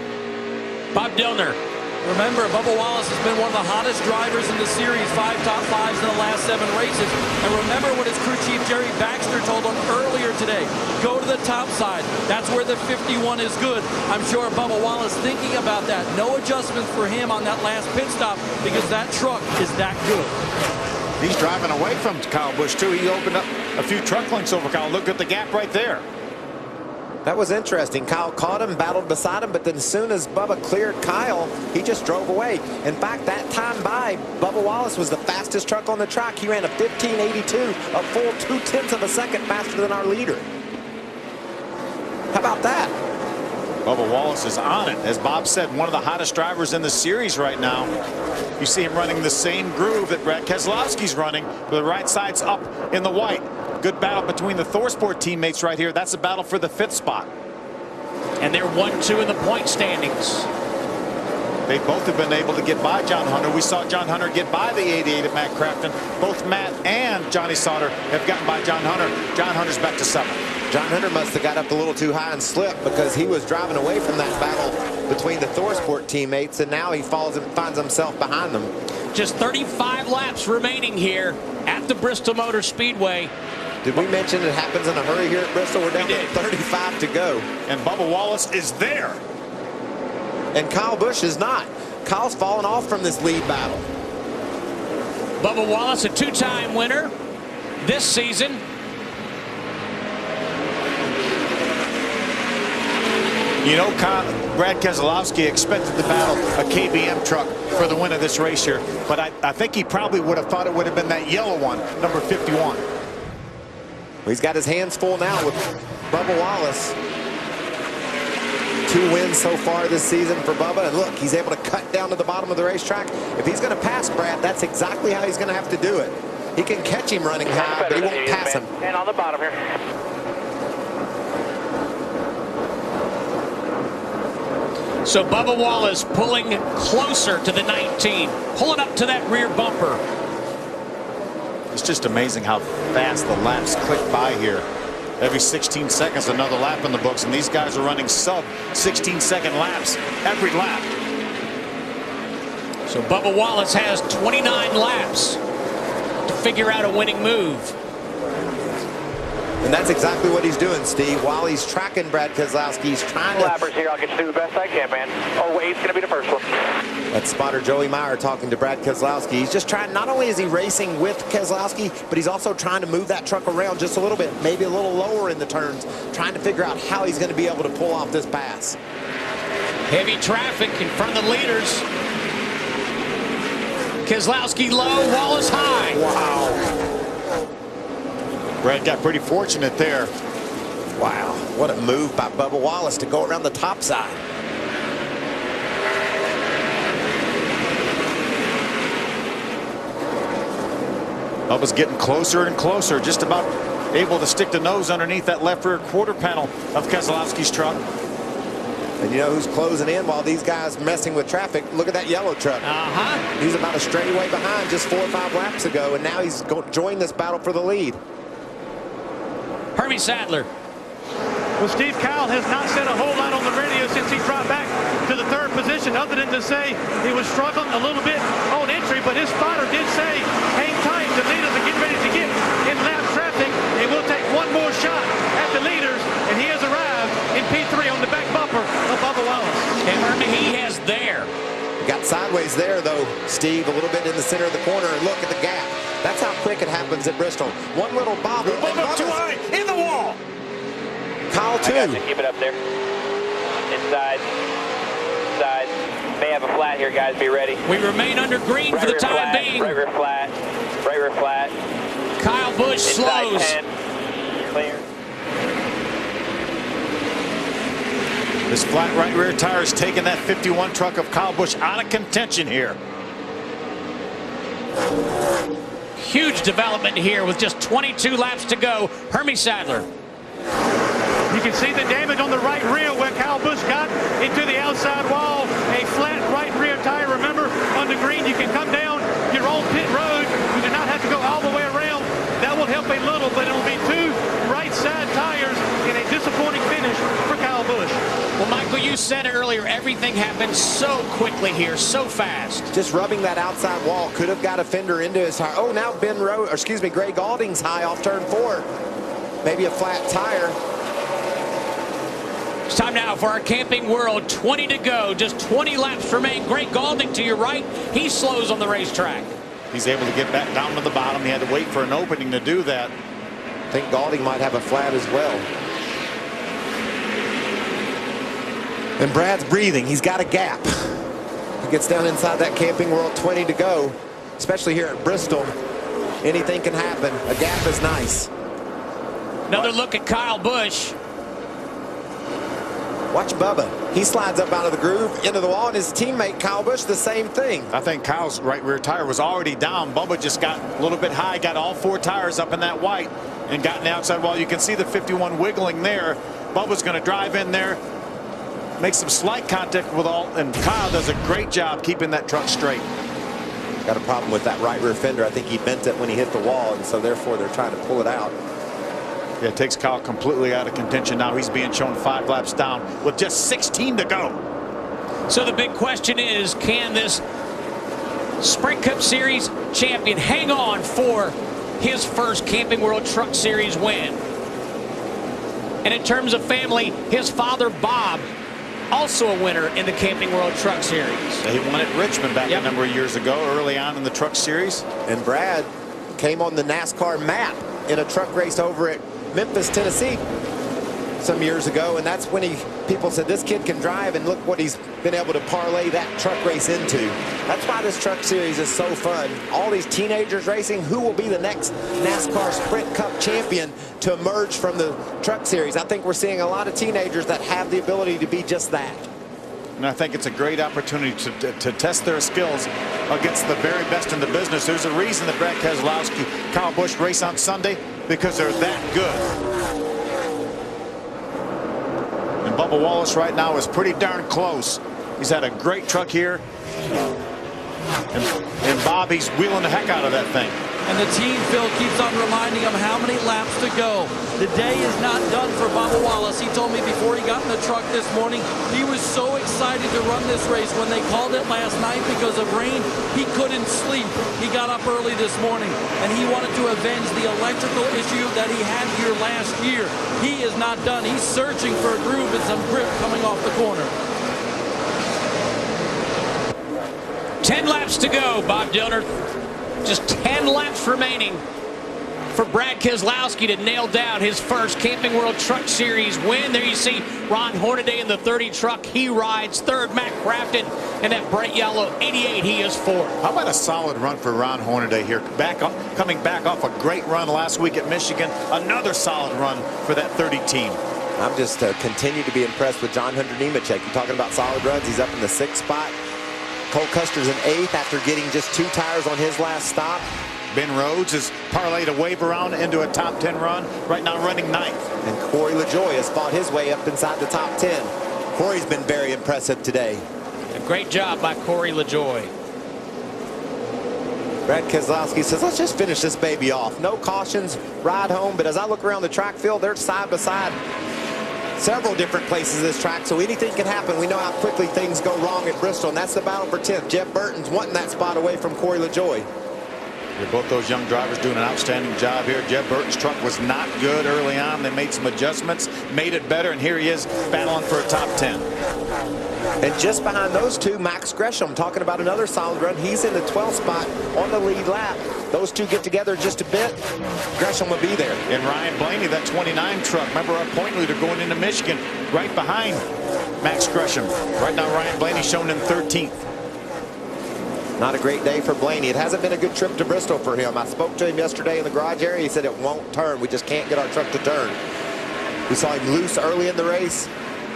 Bob Dillner. Remember, Bubba Wallace has been one of the hottest drivers in the series, 5 top 5s in the last 7 races. And remember what his crew chief Jerry Baxter told him earlier today. Go to the top side. That's where the 51 is good. I'm sure Bubba Wallace thinking about that. No adjustments for him on that last pit stop because that truck is that good. He's driving away from Kyle Busch, too. He opened up a few truck lengths over Kyle. Look at the gap right there. That was interesting. Kyle caught him, battled beside him, but then as soon as Bubba cleared Kyle, he just drove away. In fact, that time by, Bubba Wallace was the fastest truck on the track. He ran a 15.82, a full 2/10 of a second faster than our leader. How about that? Bubba Wallace is on it. As Bob said, one of the hottest drivers in the series right now. You see him running the same groove that Brad Keselowski's running, with the right side's up in the white. Good battle between the ThorSport teammates right here. That's a battle for the 5th spot. And they're 1-2 in the point standings. They both have been able to get by John Hunter. We saw John Hunter get by the 88 at Matt Crafton. Both Matt and Johnny Sauter have gotten by John Hunter. John Hunter's back to 7th. John Hunter must have got up a little too high and slipped because he was driving away from that battle between the ThorSport teammates, and now he falls and finds himself behind them. Just 35 laps remaining here at the Bristol Motor Speedway. Did we mention it happens in a hurry here at Bristol? We're down to 35 to go. And Bubba Wallace is there. And Kyle Busch is not. Kyle's fallen off from this lead battle. Bubba Wallace, a two-time winner this season. You know, Brad Keselowski expected to battle a KBM truck for the win of this race here, but I think he probably would have thought it would have been that yellow one, number 51. He's got his hands full now with Bubba Wallace. 2 wins so far this season for Bubba, and look, he's able to cut down to the bottom of the racetrack. If he's going to pass Brad, that's exactly how he's going to have to do it. He can catch him running high, but he won't pass him. And on the bottom here. So Bubba Wallace pulling closer to the 19, pulling up to that rear bumper. It's just amazing how fast the laps click by here. Every 16 seconds, another lap in the books, and these guys are running sub 16-second laps every lap. So Bubba Wallace has 29 laps to figure out a winning move. And that's exactly what he's doing, Steve. While he's tracking Brad Keselowski, he's trying to... Lappers here, I'll get you to do the best I can, man. Oh, Wade's going to be the first one. That's spotter Joey Meyer talking to Brad Keselowski. He's just trying, not only is he racing with Keselowski, but he's also trying to move that truck around just a little bit, maybe a little lower in the turns, trying to figure out how he's going to be able to pull off this pass. Heavy traffic in front of the leaders. Keselowski low, Wallace high. Wow. Brad got pretty fortunate there. Wow, what a move by Bubba Wallace to go around the top side. Bubba's getting closer and closer, just about able to stick the nose underneath that left rear quarter panel of Keselowski's truck. And you know who's closing in while these guys messing with traffic? Look at that yellow truck. He's about a straightaway behind just 4 or 5 laps ago, and now he's joined this battle for the lead. Hermie Sadler. Well, Steve, Kyle has not said a whole lot on the radio since he dropped back to the 3rd position, other than to say he was struggling a little bit on entry, but his spotter did say, hang tight, the leaders are getting ready to get in lap traffic, and we'll take one more shot at the leaders, and he has arrived in P3 on the back bumper of Bubba Wallace. And Hermie, he has there. Got sideways there, though, Steve, a little bit in the center of the corner, and look at the gap. That's how quick it happens at Bristol. One little bobble. Bubba too high, in the wall. Kyle, too. I got you. Keep it up there. Inside. Inside. May have a flat here, guys. Be ready. We remain under green for the time being. Right rear flat. Right rear flat. Kyle Busch slows. 10. Clear. This flat right rear tire is taking that 51 truck of Kyle Busch out of contention here. Huge development here with just 22 laps to go. Hermie Sadler. You can see the damage on the right rear where Kyle Busch got into the outside wall. A flat right rear tire. Remember, on the green, you can come down your own pit road. You do not have to go all the way around. That will help a little, but it'll be 2 right side tires in a disappointing finish for Kyle Busch. Well, Michael, you said earlier, everything happened so quickly here, so fast. Just rubbing that outside wall could have got a fender into his tire. Oh, now Gray Galding's high off turn 4. Maybe a flat tire. It's time now for our Camping World. 20 to go. Just 20 laps remain. Greg Galding to your right. He slows on the racetrack. He's able to get back down to the bottom. He had to wait for an opening to do that. I think Galding might have a flat as well. And Brad's breathing. He's got a gap. He gets down inside that Camping World. 20 to go. Especially here at Bristol. Anything can happen. A gap is nice. Another look at Kyle Busch. Watch Bubba. He slides up out of the groove into the wall, and his teammate Kyle Busch the same thing. I think Kyle's right rear tire was already down. Bubba just got a little bit high, got all 4 tires up in that white, and got in the outside wall. You can see the 51 wiggling there. Bubba's going to drive in there, makes some slight contact with Alt, and Kyle does a great job keeping that truck straight. Got a problem with that right rear fender. I think he bent it when he hit the wall, and so therefore they're trying to pull it out. Yeah, it takes Kyle completely out of contention. Now he's being shown 5 laps down with just 16 to go. So the big question is, can this Sprint Cup Series champion hang on for his first Camping World Truck Series win? And in terms of family, his father, Bob, also a winner in the Camping World Truck Series. He won at Richmond back a number of years ago, early on in the Truck Series. And Brad came on the NASCAR map in a truck race over at Memphis, Tennessee some years ago, and that's when people said this kid can drive, and look what he's been able to parlay that truck race into. That's why this truck series is so fun. All these teenagers racing, who will be the next NASCAR Sprint Cup champion to emerge from the truck series? I think we're seeing a lot of teenagers that have the ability to be just that. And I think it's a great opportunity to test their skills against the very best in the business. There's a reason that Brad Keselowski, Kyle Busch race on Sunday, because they're that good. And Bubba Wallace right now is pretty darn close. He's had a great truck here. And Bob, he's wheeling the heck out of that thing. And the team, Phil, keeps on reminding him how many laps to go. The day is not done for Bubba Wallace. He told me before he got in the truck this morning, he was so excited to run this race. When they called it last night because of rain, he couldn't sleep. He got up early this morning, and he wanted to avenge the electrical issue that he had here last year. He is not done. He's searching for a groove and some grip coming off the corner. 10 laps to go, Bob Dillner. Just 10 laps remaining for Brad Keselowski to nail down his first Camping World Truck Series win. There you see Ron Hornaday in the 30 truck. He rides third. Matt Crafton in that bright yellow 88. He is fourth. How about a solid run for Ron Hornaday here? Coming back off a great run last week at Michigan. Another solid run for that 30 team. I'm just continue to be impressed with John Hunter Nemechek. You're talking about solid runs. He's up in the 6th spot. Cole Custer's in 8th after getting just 2 tires on his last stop. Ben Rhodes has parlayed a wave around into a top 10 run, right now running 9th. And Corey LaJoie has fought his way up inside the top 10. Corey's been very impressive today. A great job by Corey LaJoie. Brad Keselowski says, let's just finish this baby off. No cautions, ride home. But as I look around the track field, they're side by side. Several different places this track, so anything can happen. We know how quickly things go wrong at Bristol, and that's the battle for 10th. Jeff Burton's wanting that spot away from Corey LaJoie. Both those young drivers doing an outstanding job here. Jeff Burton's truck was not good early on. They made some adjustments, made it better, and here he is battling for a top 10. And just behind those two, Max Gresham, talking about another solid run. He's in the 12th spot on the lead lap. Those two get together just a bit, Gresham will be there. And Ryan Blaney, that 29 truck, remember our point leader going into Michigan, right behind Max Gresham. Right now, Ryan Blaney shown in 13th. Not a great day for Blaney. It hasn't been a good trip to Bristol for him. I spoke to him yesterday in the garage area. He said it won't turn. We just can't get our truck to turn. We saw him loose early in the race.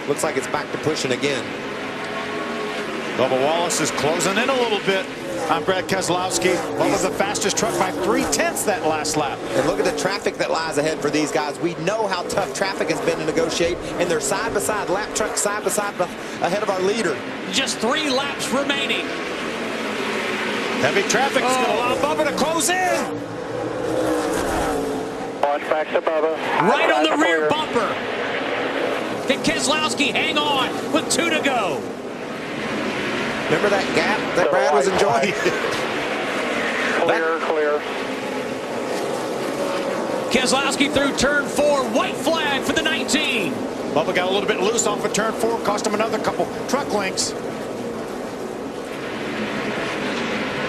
Looks like it's back to pushing again. Bubba Wallace is closing in a little bit on Brad Keselowski. Bubba's the fastest truck by 3/10 that last lap. And look at the traffic that lies ahead for these guys. We know how tough traffic has been to negotiate, and they're side by side, lap truck side by side ahead of our leader. Just 3 laps remaining. Heavy traffic is going to allow Bubba to close in. Launch back to Bubba. Right on the rear bumper. Can Keselowski hang on with 2 to go? Remember that gap that Brad was enjoying? Clear. Keselowski through turn 4. White flag for the 19. Bubba got a little bit loose off of turn 4. Cost him another couple truck lengths.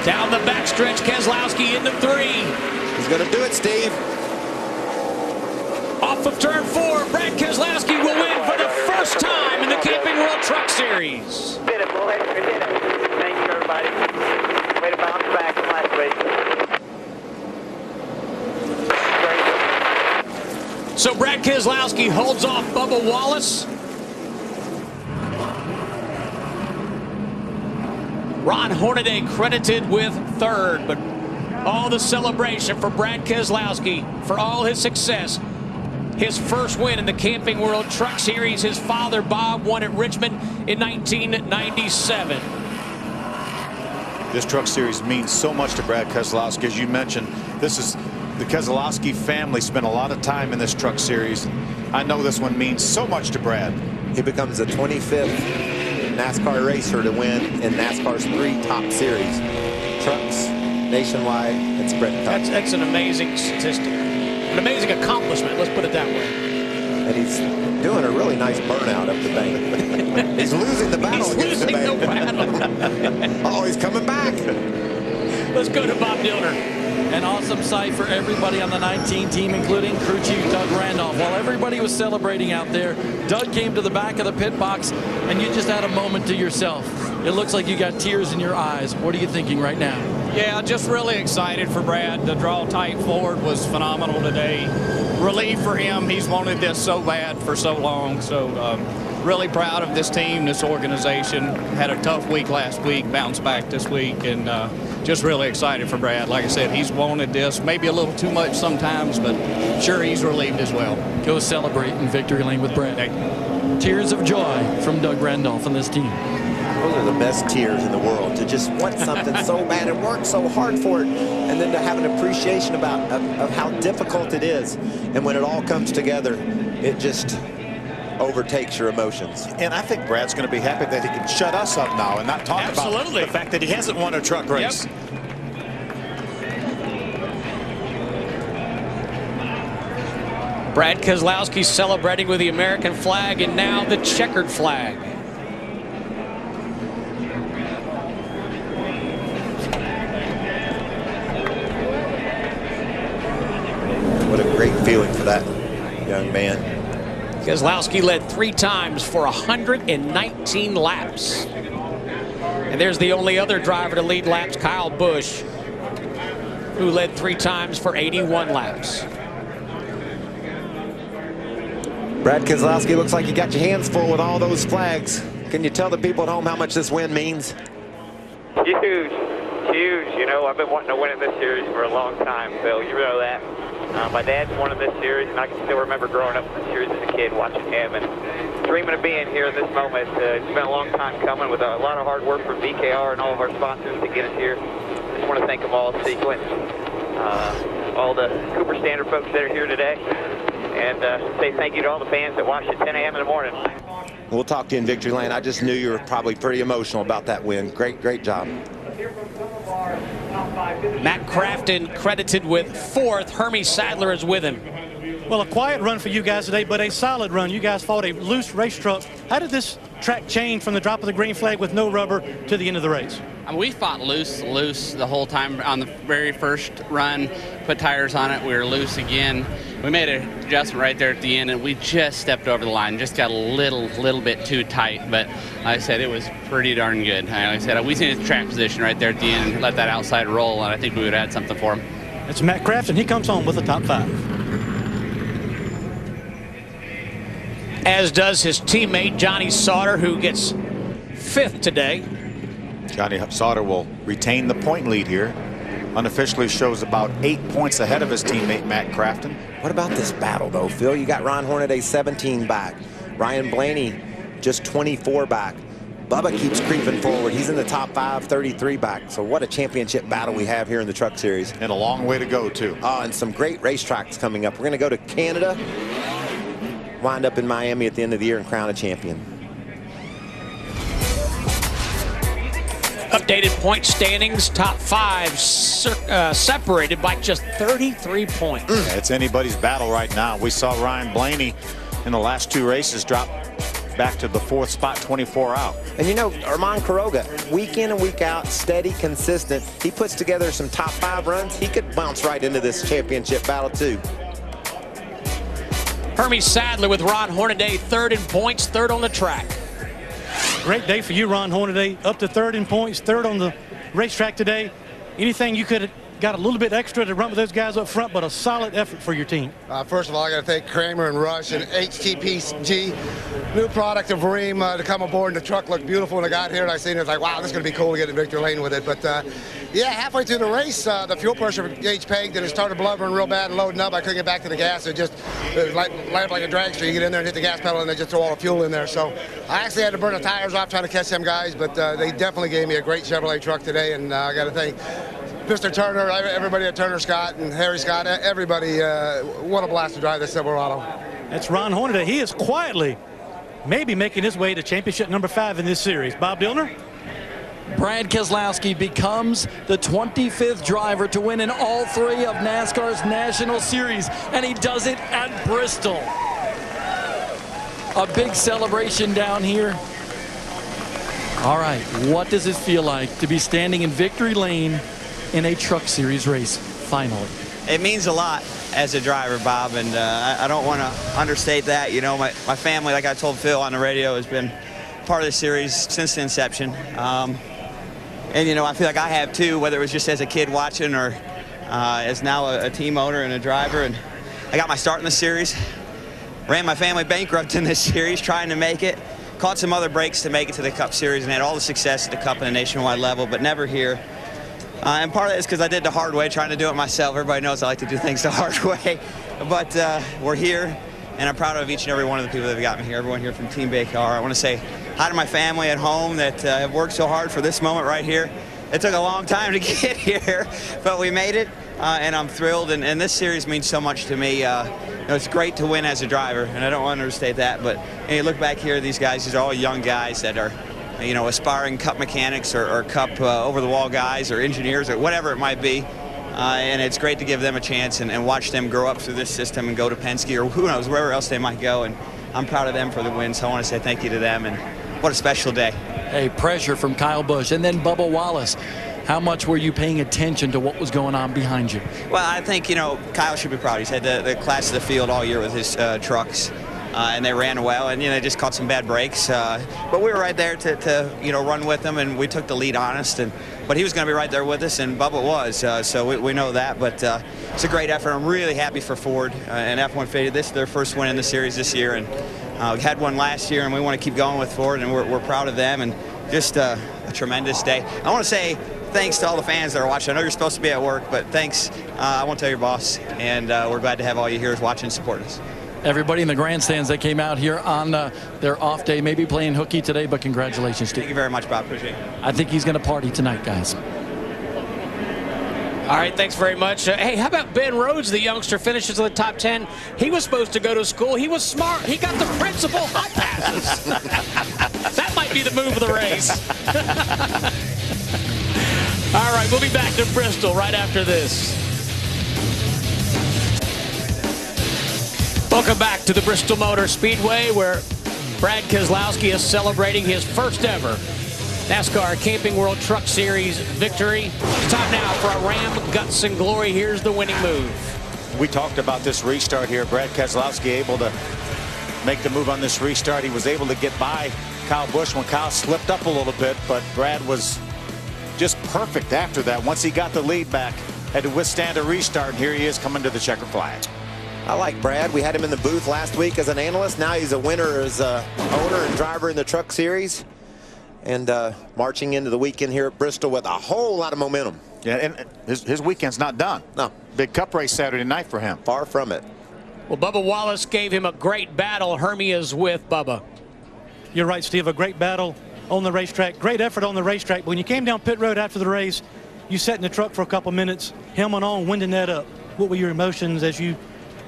Down the backstretch, Keselowski into 3. He's going to do it, Steve. Off of turn 4, Brad Keselowski will win for the first time in the Camping World Truck Series. Did it, boys. We did it. Thank you, everybody. Way to bounce back from last week. So Brad Keselowski holds off Bubba Wallace. Ron Hornaday credited with 3rd, but all the celebration for Brad Keselowski for all his success his first win in the Camping World Truck Series. His father, Bob, won at Richmond in 1997. This Truck Series means so much to Brad Keselowski. As you mentioned, this is the Keselowski family spent a lot of time in this Truck Series. I know this one means so much to Brad. He becomes the 25th NASCAR racer to win in NASCAR's 3 top series: trucks, nationwide, and sprint cup. That's an amazing statistic. An amazing accomplishment, let's put it that way. And he's doing a really nice burnout up the bank. He's losing the battle. He's losing the battle. Oh, he's coming back. Let's go to Bob Dillner. An awesome sight for everybody on the 19 team, including crew chief Doug Randolph. While everybody was celebrating out there, Doug came to the back of the pit box, and you just had a moment to yourself. It looks like you got tears in your eyes. What are you thinking right now? Yeah, just really excited for Brad. The draw tight forward was phenomenal today. Relief for him. He's wanted this so bad for so long. So really proud of this team, this organization. Had a tough week last week, bounced back this week, and just really excited for Brad. Like I said, he's wanted this, maybe a little too much sometimes, but sure he's relieved as well. Go celebrate in victory lane with Brad. Tears of joy from Doug Randolph and this team. Those are the best tears in the world, to just want something so bad and work so hard for it, and then to have an appreciation of how difficult it is. And when it all comes together, it just overtakes your emotions. And I think Brad's going to be happy that he can shut us up now and not talk about the fact that he hasn't won a truck race. Yep. Brad Keselowski celebrating with the American flag and now the checkered flag. What a great feeling for that young man. Keselowski led 3 times for 119 laps. And there's the only other driver to lead laps, Kyle Busch, who led 3 times for 81 laps. Brad Keselowski, looks like you got your hands full with all those flags. Can you tell the people at home how much this win means? Huge, huge. You know, I've been wanting to win in this series for a long time, Phil. You know that. My dad's won in this series, and I can still remember growing up in this series as a kid, watching him and dreaming of being here in this moment. It's been a long time coming with a lot of hard work from BKR and all of our sponsors to get us here. Just want to thank them all, Sequence, all the Cooper Standard folks that are here today, and say thank you to all the fans that watched at 10 a.m. in the morning. We'll talk to you in victory lane. I just knew you were probably pretty emotional about that win. Great job. Matt Crafton credited with 4th. Hermie Sadler is with him. Well, a quiet run for you guys today, but a solid run. You guys fought a loose race truck. How did this track change from the drop of the green flag with no rubber to the end of the race? We fought loose the whole time on the very first run, put tires on it, we were loose again. We made an adjustment right there at the end, and we just stepped over the line, just got a little bit too tight, but like I said, it was pretty darn good. Like I said, we seen his track position right there at the end and let that outside roll, and I think we would have had something for him. It's Matt Crafton. He comes home with the top 5. As does his teammate Johnny Sauter, who gets 5th today. Johnny Sauter will retain the point lead here. Unofficially shows about 8 points ahead of his teammate Matt Crafton. What about this battle, though, Phil? You got Ron Hornaday 17 back. Ryan Blaney just 24 back. Bubba keeps creeping forward. He's in the top 5, 33 back. So what a championship battle we have here in the Truck Series. And a long way to go, too. And some great racetracks coming up. We're going to go to Canada, wind up in Miami at the end of the year and crown a champion. Updated point standings, top 5 separated by just 33 points. Yeah, it's anybody's battle right now. We saw Ryan Blaney in the last 2 races drop back to the 4th spot, 24 out. And you know, Armand Quiroga, week in and week out, steady, consistent. He puts together some top 5 runs. He could bounce right into this championship battle too. Hermie Sadler with Ron Hornaday 3rd in points, 3rd on the track. Great day for you, Ron Hornaday. Up to 3rd in points, 3rd on the racetrack today. Anything you could got a little bit extra to run with those guys up front, but a solid effort for your team. First of all, I got to thank Kramer and Rush and HTPG, new product of Vereem, to come aboard. And the truck looked beautiful when I got here, and I seen it. I was like, wow, this is going to be cool to get in victory lane with it. But yeah, halfway through the race, the fuel pressure gauge pegged, and it started blubbering real bad and loading up. I couldn't get back to the gas. It was like a drag strip. You get in there and hit the gas pedal, and they just throw all the fuel in there. So I actually had to burn the tires off trying to catch them guys, but they definitely gave me a great Chevrolet truck today, and I got to thank Mr. Turner, everybody at Turner Scott and Harry Scott, everybody, what a blast to drive this Silverado. That's Ron Hornaday. He is quietly maybe making his way to championship number 5 in this series. Bob Dillner? Brad Keselowski becomes the 25th driver to win in all 3 of NASCAR's National Series, and he does it at Bristol. A big celebration down here. All right, what does it feel like to be standing in victory lane in a Truck Series race, finally? It means a lot as a driver, Bob, and I don't want to understate that. You know, my family, like I told Phil on the radio, has been part of the series since the inception. And, you know, I feel like I have too, whether it was just as a kid watching or as now a team owner and a driver. And I got my start in the series, ran my family bankrupt in this series trying to make it, caught some other breaks to make it to the Cup Series, and had all the success at the Cup and the nationwide level, but never here. And part of it is because I did the hard way, trying to do it myself. Everybody knows I like to do things the hard way. But we're here, and I'm proud of each and every one of the people that have got me here, everyone here from Team Baycar. I want to say hi to my family at home that have worked so hard for this moment right here. It took a long time to get here, but we made it, and I'm thrilled. And this series means so much to me. You know, it's great to win as a driver, and I don't want to understate that. But you look back here, these guys, these are all young guys that are, you know, aspiring Cup mechanics or Cup over-the-wall guys or engineers or whatever it might be. And it's great to give them a chance and watch them grow up through this system and go to Penske or who knows, wherever else they might go. And I'm proud of them for the win, so I want to say thank you to them. And what a special day. Hey, pressure from Kyle Busch. And then Bubba Wallace. How much were you paying attention to what was going on behind you? Well, I think, you know, Kyle should be proud. He's had the class of the field all year with his trucks. And they ran well, and, you know, they just caught some bad breaks. But we were right there to you know, run with them, and we took the lead honest. But he was going to be right there with us, and Bubba was. So we know that. But it's a great effort. I'm really happy for Ford and F-150. This is their first win in the series this year, and we had one last year, and we want to keep going with Ford, and we're proud of them. And just a tremendous day. I want to say thanks to all the fans that are watching. I know you're supposed to be at work, but thanks. I won't tell your boss, and we're glad to have all you here watching and supporting us. Everybody in the grandstands that came out here on their off day, maybe playing hooky today, but congratulations to you. Thank you very much, Bob. Appreciate it. I think he's going to party tonight, guys. All right, thanks very much. Hey, how about Ben Rhodes, the youngster, finishes in the top 10? He was supposed to go to school. He was smart. He got the principal high passes. That might be the move of the race. All right, we'll be back to Bristol right after this. Welcome back to the Bristol Motor Speedway, where Brad Keselowski is celebrating his first ever NASCAR Camping World Truck Series victory. It's time now for a Ram Guts and Glory. Here's the winning move. We talked about this restart here. Brad Keselowski able to make the move on this restart. He was able to get by Kyle Busch when Kyle slipped up a little bit, but Brad was just perfect after that. Once he got the lead back, had to withstand a restart, and here he is coming to the checker flag. I like Brad. We had him in the booth last week as an analyst. Now he's a winner as owner and driver in the Truck Series. And marching into the weekend here at Bristol with a whole lot of momentum. Yeah, and his weekend's not done. No. Big Cup race Saturday night for him. Far from it. Well, Bubba Wallace gave him a great battle. Hermie is with Bubba. You're right, Steve. A great battle on the racetrack. Great effort on the racetrack. But when you came down pit road after the race, you sat in the truck for a couple minutes, helmet on, winding that up. What were your emotions as you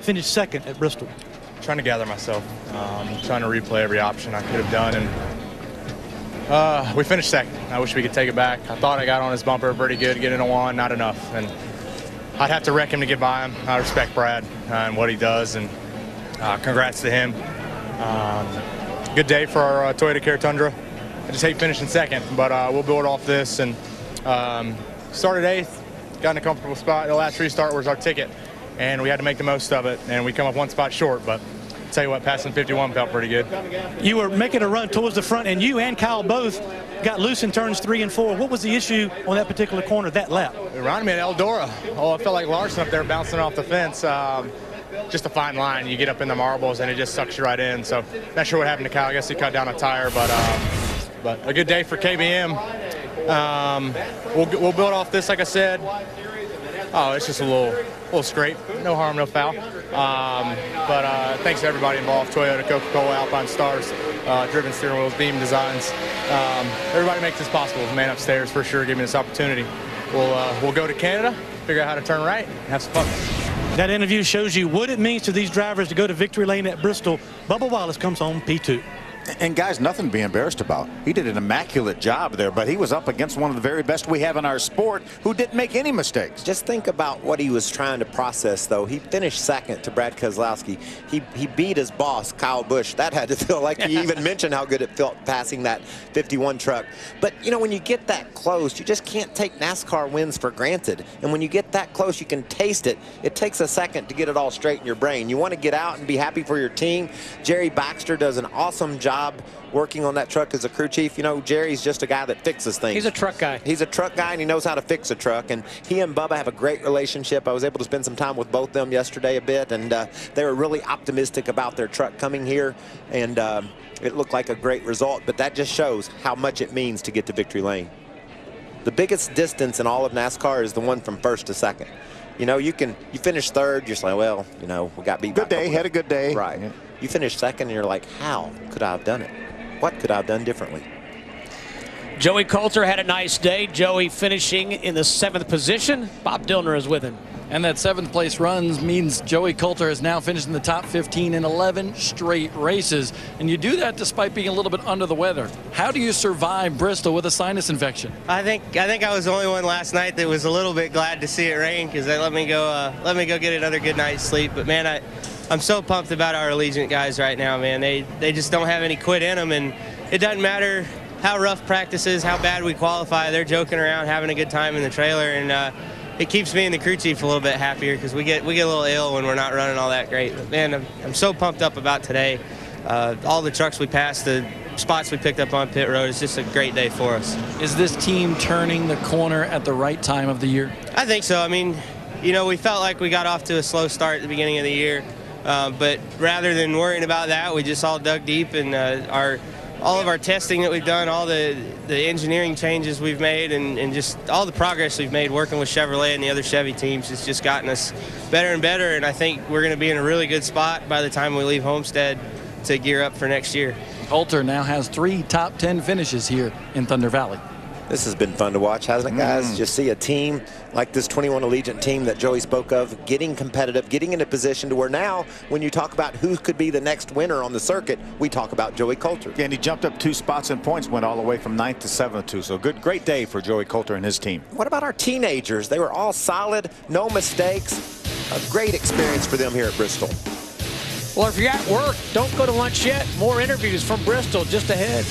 finished second at Bristol? Trying to gather myself, trying to replay every option I could have done, and we finished second. I wish we could take it back. I thought I got on his bumper pretty good, get in a one, not enough, and I'd have to wreck him to get by him. I respect Brad and what he does, and congrats to him. Good day for our Toyota Care Tundra. I just hate finishing second, but we'll build off this, and started 8th, got in a comfortable spot. The last restart was our ticket, and we had to make the most of it, and we come up one spot short, but tell you what, passing 51 felt pretty good. You were making a run towards the front, and you and Kyle both got loose in turns 3 and 4. What was the issue on that particular corner, that lap? It reminded me of Eldora. Oh, I felt like Larson up there bouncing off the fence. Just a fine line. You get up in the marbles, and it just sucks you right in. So not sure what happened to Kyle. I guess he cut down a tire, but a good day for KBM. We'll build off this, like I said. Oh, it's just a little scrape. No harm, no foul. But thanks to everybody involved, Toyota, Coca-Cola, Alpine Stars, Driven Steering Wheels, Beam Designs. Everybody makes this possible. The man upstairs for sure gave me this opportunity. We'll go to Canada, figure out how to turn right, and have some fun. That interview shows you what it means to these drivers to go to victory lane at Bristol. Bubba Wallace comes home P2. And guys, nothing to be embarrassed about. He did an immaculate job there, but he was up against one of the very best we have in our sport who didn't make any mistakes. Just think about what he was trying to process, though. He finished second to Brad Keselowski. He beat his boss, Kyle Busch. That had to feel like he even mentioned how good it felt passing that 51 truck. But, you know, when you get that close, you just can't take NASCAR wins for granted. And when you get that close, you can taste it. It takes a second to get it all straight in your brain. You want to get out and be happy for your team. Jerry Baxter does an awesome job working on that truck as a crew chief. You know, Jerry's just a guy that fixes things. He's a truck guy. He's a truck guy, and he knows how to fix a truck. And he and Bubba have a great relationship. I was able to spend some time with both of them yesterday a bit, and they were really optimistic about their truck coming here. And it looked like a great result, but that just shows how much it means to get to victory lane. The biggest distance in all of NASCAR is the one from first to second. You know, you finish third, you're just like, well, you know, we got beat. Good day, had a good day. Right. Yeah. You finish second, and you're like, how could I have done it? What could I have done differently? Joey Coulter had a nice day. Joey finishing in the 7th position. Bob Dillner is with him. And that 7th place runs means Joey Coulter has now finished in the top 15 in 11 straight races. And you do that despite being a little bit under the weather. How do you survive Bristol with a sinus infection? I think I was the only one last night that was a little bit glad to see it rain, because they let me go get another good night's sleep. But man, I'm so pumped about our Allegiant guys right now, man. They just don't have any quit in them, and it doesn't matter how rough practice is, how bad we qualify. They're joking around, having a good time in the trailer, and it keeps me and the crew chief a little bit happier, because we get a little ill when we're not running all that great. But man, I'm so pumped up about today. All the trucks we passed, the spots we picked up on pit road, it's just a great day for us. Is this team turning the corner at the right time of the year? I think so. I mean, you know, we felt like we got off to a slow start at the beginning of the year. But rather than worrying about that, we just all dug deep, and all of our testing that we've done, all the engineering changes we've made, and just all the progress we've made working with Chevrolet and the other Chevy teams has just gotten us better and better. And I think we're going to be in a really good spot by the time we leave Homestead to gear up for next year. Coulter now has 3 top 10 finishes here in Thunder Valley. This has been fun to watch, hasn't it, guys? Just see a team like this 21 Allegiant team that Joey spoke of, getting competitive, getting in a position to where now, when you talk about who could be the next winner on the circuit, we talk about Joey Coulter. Yeah, and he jumped up 2 spots in points, went all the way from 9th to 7th, too. So great day for Joey Coulter and his team. What about our teenagers? They were all solid, no mistakes. A great experience for them here at Bristol. Well, if you're at work, don't go to lunch yet. More interviews from Bristol just ahead.